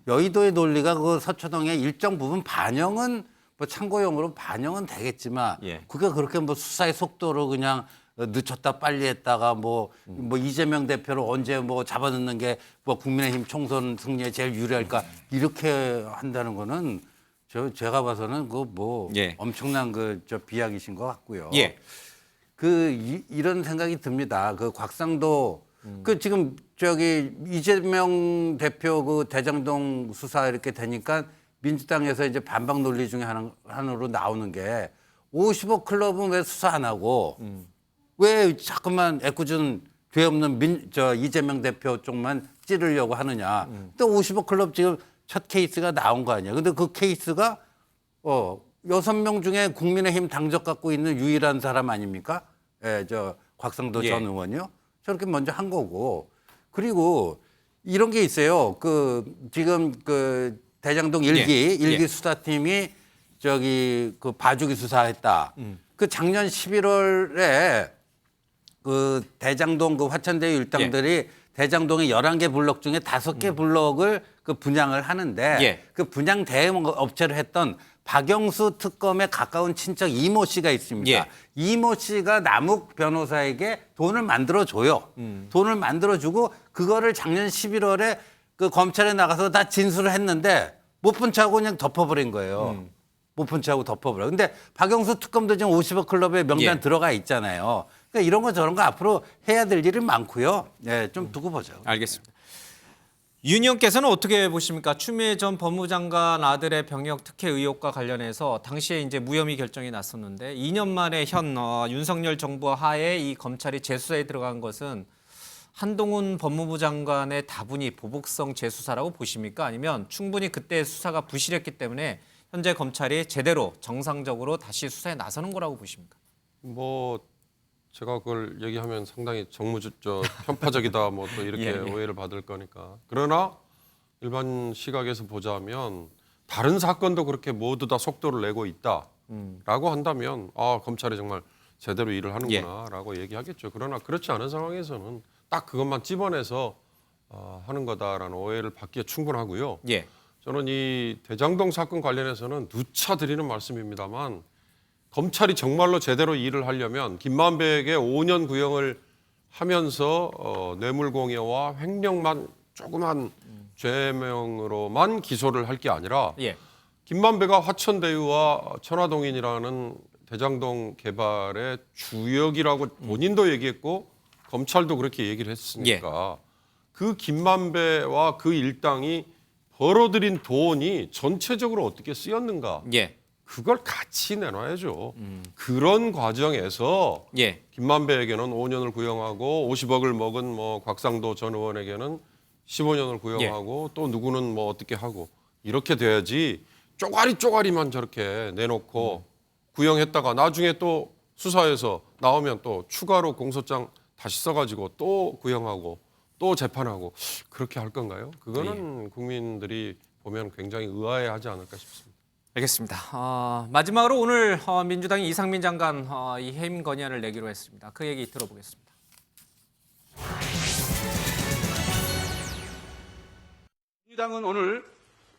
여의도의 논리가 그 서초동의 일정 부분 반영은 뭐 참고용으로 반영은 되겠지만 그게 그렇게 뭐 수사의 속도로 그냥 늦췄다 빨리 했다가 뭐 이재명 대표를 언제 뭐 잡아넣는 게 뭐 국민의힘 총선 승리에 제일 유리할까 이렇게 한다는 거는 제가 봐서는 그 뭐 엄청난 저 비약이신 것 같고요. 이런 생각이 듭니다. 그 곽상도 그 지금 이재명 대표 그 대장동 수사 이렇게 되니까 민주당에서 이제 반박 논리 중에 하나로 나오는 게 50억 클럽은 왜 수사 안 하고 왜 자꾸만 애꿎은 죄 없는 이재명 대표 쪽만 찌르려고 하느냐. 또 50억 클럽 지금 첫 케이스가 나온 거 아니에요. 근데 그 케이스가 6명 중에 국민의힘 당적 갖고 있는 유일한 사람 아닙니까? 곽상도 전 의원이요. 저렇게 먼저 한 거고. 그리고 이런 게 있어요. 지금 대장동 일기 수사팀이 그 봐주기 수사했다. 그 작년 11월에 그 대장동 그 화천대유 일당들이 대장동의 11개 블록 중에 5개 블록을 그 분양을 하는데 그 분양 대행 업체를 했던 박영수 특검에 가까운 친척 이모 씨가 있습니다. 이모 씨가 남욱 변호사에게 돈을 만들어줘요. 돈을 만들어주고 그거를 작년 11월에 그 검찰에 나가서 다 진술을 했는데 못 본 척하고 그냥 덮어버린 거예요. 못 본 척하고 덮어버려. 근데 박영수 특검도 지금 50억 클럽에 명단 들어가 있잖아요. 그러니까 이런 거 저런 거 앞으로 해야 될 일이 많고요. 좀 두고 보죠. 알겠습니다. 윤 의원께서는 어떻게 보십니까? 추미애 전 법무장관 아들의 병역 특혜 의혹과 관련해서 당시에 이제 무혐의 결정이 났었는데 2년 만에 현 윤석열 정부 하에 이 검찰이 재수사에 들어간 것은 한동훈 법무부 장관의 다분히 보복성 재수사라고 보십니까? 아니면 충분히 그때 수사가 부실했기 때문에 현재 검찰이 제대로 정상적으로 다시 수사에 나서는 거라고 보십니까? 뭐 제가 그걸 얘기하면 상당히 편파적이다 뭐 또 이렇게 오해를 받을 거니까. 그러나 일반 시각에서 보자면 다른 사건도 그렇게 모두 다 속도를 내고 있다라고 한다면 검찰이 정말 제대로 일을 하는구나라고 얘기하겠죠. 그러나 그렇지 않은 상황에서는 딱 그것만 집어내서 하는 거다라는 오해를 받기에 충분하고요. 저는 이 대장동 사건 관련해서는 누차 드리는 말씀입니다만 검찰이 정말로 제대로 일을 하려면 김만배에게 5년 구형을 하면서 뇌물공여와 횡령만 조그만 죄명으로만 기소를 할 게 아니라 김만배가 화천대유와 천화동인이라는 대장동 개발의 주역이라고 본인도 얘기했고 검찰도 그렇게 얘기를 했으니까 그 김만배와 그 일당이 벌어들인 돈이 전체적으로 어떻게 쓰였는가 그걸 같이 내놔야죠. 그런 과정에서 김만배에게는 5년을 구형하고 50억을 먹은 뭐 곽상도 전 의원에게는 15년을 구형하고 또 누구는 뭐 어떻게 하고 이렇게 돼야지 쪼가리만 저렇게 내놓고 구형했다가 나중에 또 수사에서 나오면 또 추가로 공소장 다시 써가지고 또 구형하고 또 재판하고 그렇게 할 건가요? 그거는 국민들이 보면 굉장히 의아해하지 않을까 싶습니다. 알겠습니다. 마지막으로 오늘 민주당이 이상민 장관 이 해임 건의안을 내기로 했습니다. 그 얘기 들어보겠습니다. 민주당은 오늘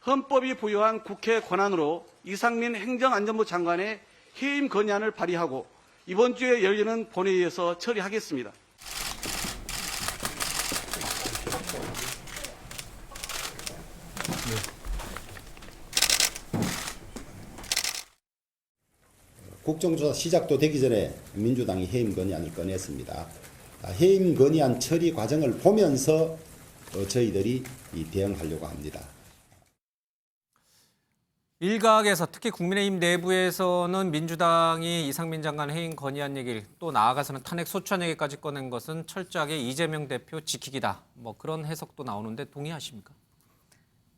헌법이 부여한 국회 권한으로 이상민 행정안전부 장관의 해임 건의안을 발의하고 이번 주에 열리는 본회의에서 처리하겠습니다. 국정조사 시작도 되기 전에 민주당이 해임 건의안을 꺼냈습니다. 해임 건의안 처리 과정을 보면서 저희들이 대응하려고 합니다. 일각에서 특히 국민의힘 내부에서는 민주당이 이상민 장관 해임 건의안 얘기를 또 나아가서는 탄핵 소추안 얘기까지 꺼낸 것은 철저하게 이재명 대표 지키기다. 뭐 그런 해석도 나오는데 동의하십니까?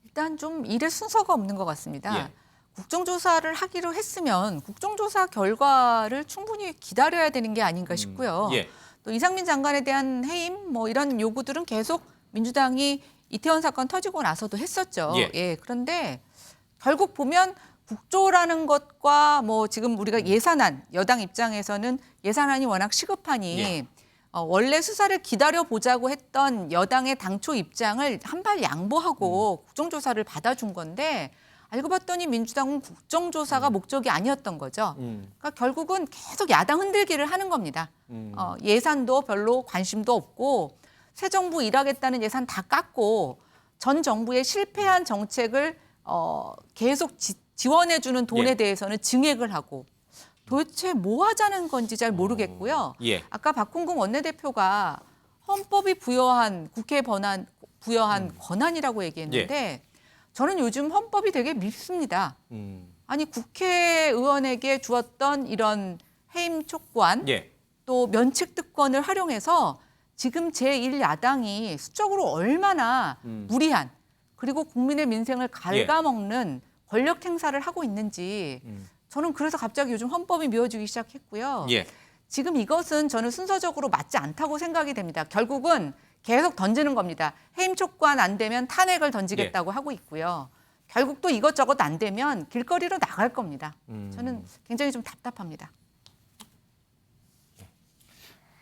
일단 좀 일의 순서가 없는 것 같습니다. 예. 국정조사를 하기로 했으면 국정조사 결과를 충분히 기다려야 되는 게 아닌가 싶고요. 예. 또 이상민 장관에 대한 해임 뭐 이런 요구들은 계속 민주당이 이태원 사건 터지고 나서도 했었죠. 예. 그런데 결국 보면 국조라는 것과 뭐 지금 우리가 예산안, 여당 입장에서는 예산안이 워낙 시급하니 원래 수사를 기다려보자고 했던 여당의 당초 입장을 한 발 양보하고 국정조사를 받아준 건데 알고 봤더니 민주당은 국정조사가 목적이 아니었던 거죠. 그러니까 결국은 계속 야당 흔들기를 하는 겁니다. 예산도 별로 관심도 없고 새 정부 일하겠다는 예산 다 깎고 전 정부의 실패한 정책을 계속 지원해주는 돈에 대해서는 증액을 하고 도대체 뭐 하자는 건지 잘 모르겠고요. 아까 박홍근 원내대표가 헌법이 부여한 국회에 부여한 권한이라고 얘기했는데 저는 요즘 헌법이 되게 밉습니다. 아니 국회의원에게 주었던 이런 해임 촉구안 또 면책 특권을 활용해서 지금 제1야당이 수적으로 얼마나 무리한 그리고 국민의 민생을 갉아먹는 권력 행사를 하고 있는지 저는 그래서 갑자기 요즘 헌법이 미워지기 시작했고요. 지금 이것은 저는 순서적으로 맞지 않다고 생각이 됩니다. 결국은 계속 던지는 겁니다. 해임 촉구안 안 되면 탄핵을 던지겠다고 하고 있고요. 결국 또 이것저것 안 되면 길거리로 나갈 겁니다. 저는 굉장히 좀 답답합니다.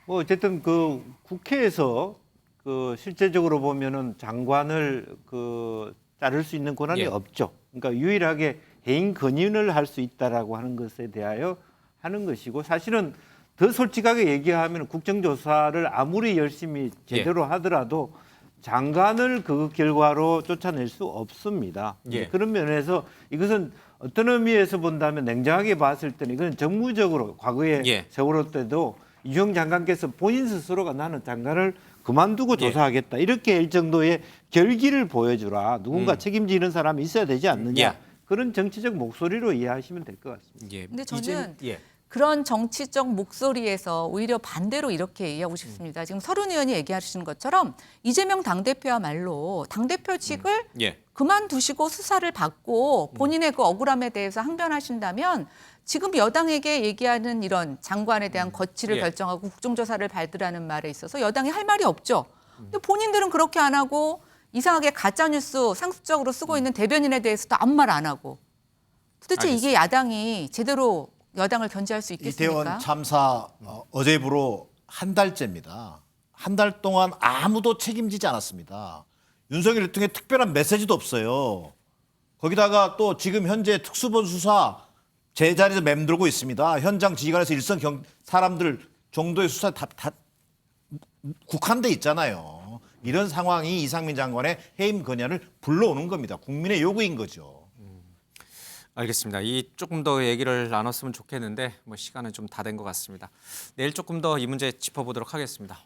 뭐 어쨌든 그 국회에서 그 실제적으로 보면은 장관을 그 자를 수 있는 권한이 없죠. 그러니까 유일하게 해임 건의를 할 수 있다라고 하는 것에 대하여 하는 것이고 사실은 더 솔직하게 얘기하면 국정조사를 아무리 열심히 제대로 하더라도 장관을 그 결과로 쫓아낼 수 없습니다. 그런 면에서 이것은 어떤 의미에서 본다면 냉정하게 봤을 때는 이건 정무적으로 과거에 세월호 때도 이주영 장관께서 본인 스스로가 나는 장관을 그만두고 조사하겠다 이렇게 할 정도의 결기를 보여주라 누군가 책임지는 사람이 있어야 되지 않느냐 그런 정치적 목소리로 이해하시면 될 것 같습니다. 근데 저는 그런 정치적 목소리에서 오히려 반대로 이렇게 얘기하고 싶습니다. 지금 서른 의원이 얘기하시는 것처럼 이재명 당대표야말로 당대표직을 그만두시고 수사를 받고 본인의 그 억울함에 대해서 항변하신다면 지금 여당에게 얘기하는 이런 장관에 대한 거취를 결정하고 국정조사를 받으라는 말에 있어서 여당이 할 말이 없죠. 근데 본인들은 그렇게 안 하고 이상하게 가짜뉴스 상습적으로 쓰고 있는 대변인에 대해서도 아무 말 안 하고 도대체 이게 야당이 제대로 여당을 견제할 수 있겠습니까? 이태원 참사 어제부로 한 달째입니다. 한 달 동안 아무도 책임지지 않았습니다. 윤석열 대통령의 특별한 메시지도 없어요. 거기다가 또 지금 현재 특수본 수사 제자리에서 맴돌고 있습니다. 현장 지휘관에서 일선 사람들 정도의 수사 다 국한돼 있잖아요. 이런 상황이 이상민 장관의 해임 건의안을 불러오는 겁니다. 국민의 요구인 거죠. 알겠습니다. 이 조금 더 얘기를 나눴으면 좋겠는데 뭐 시간은 좀 다 된 것 같습니다. 내일 조금 더 이 문제 짚어보도록 하겠습니다.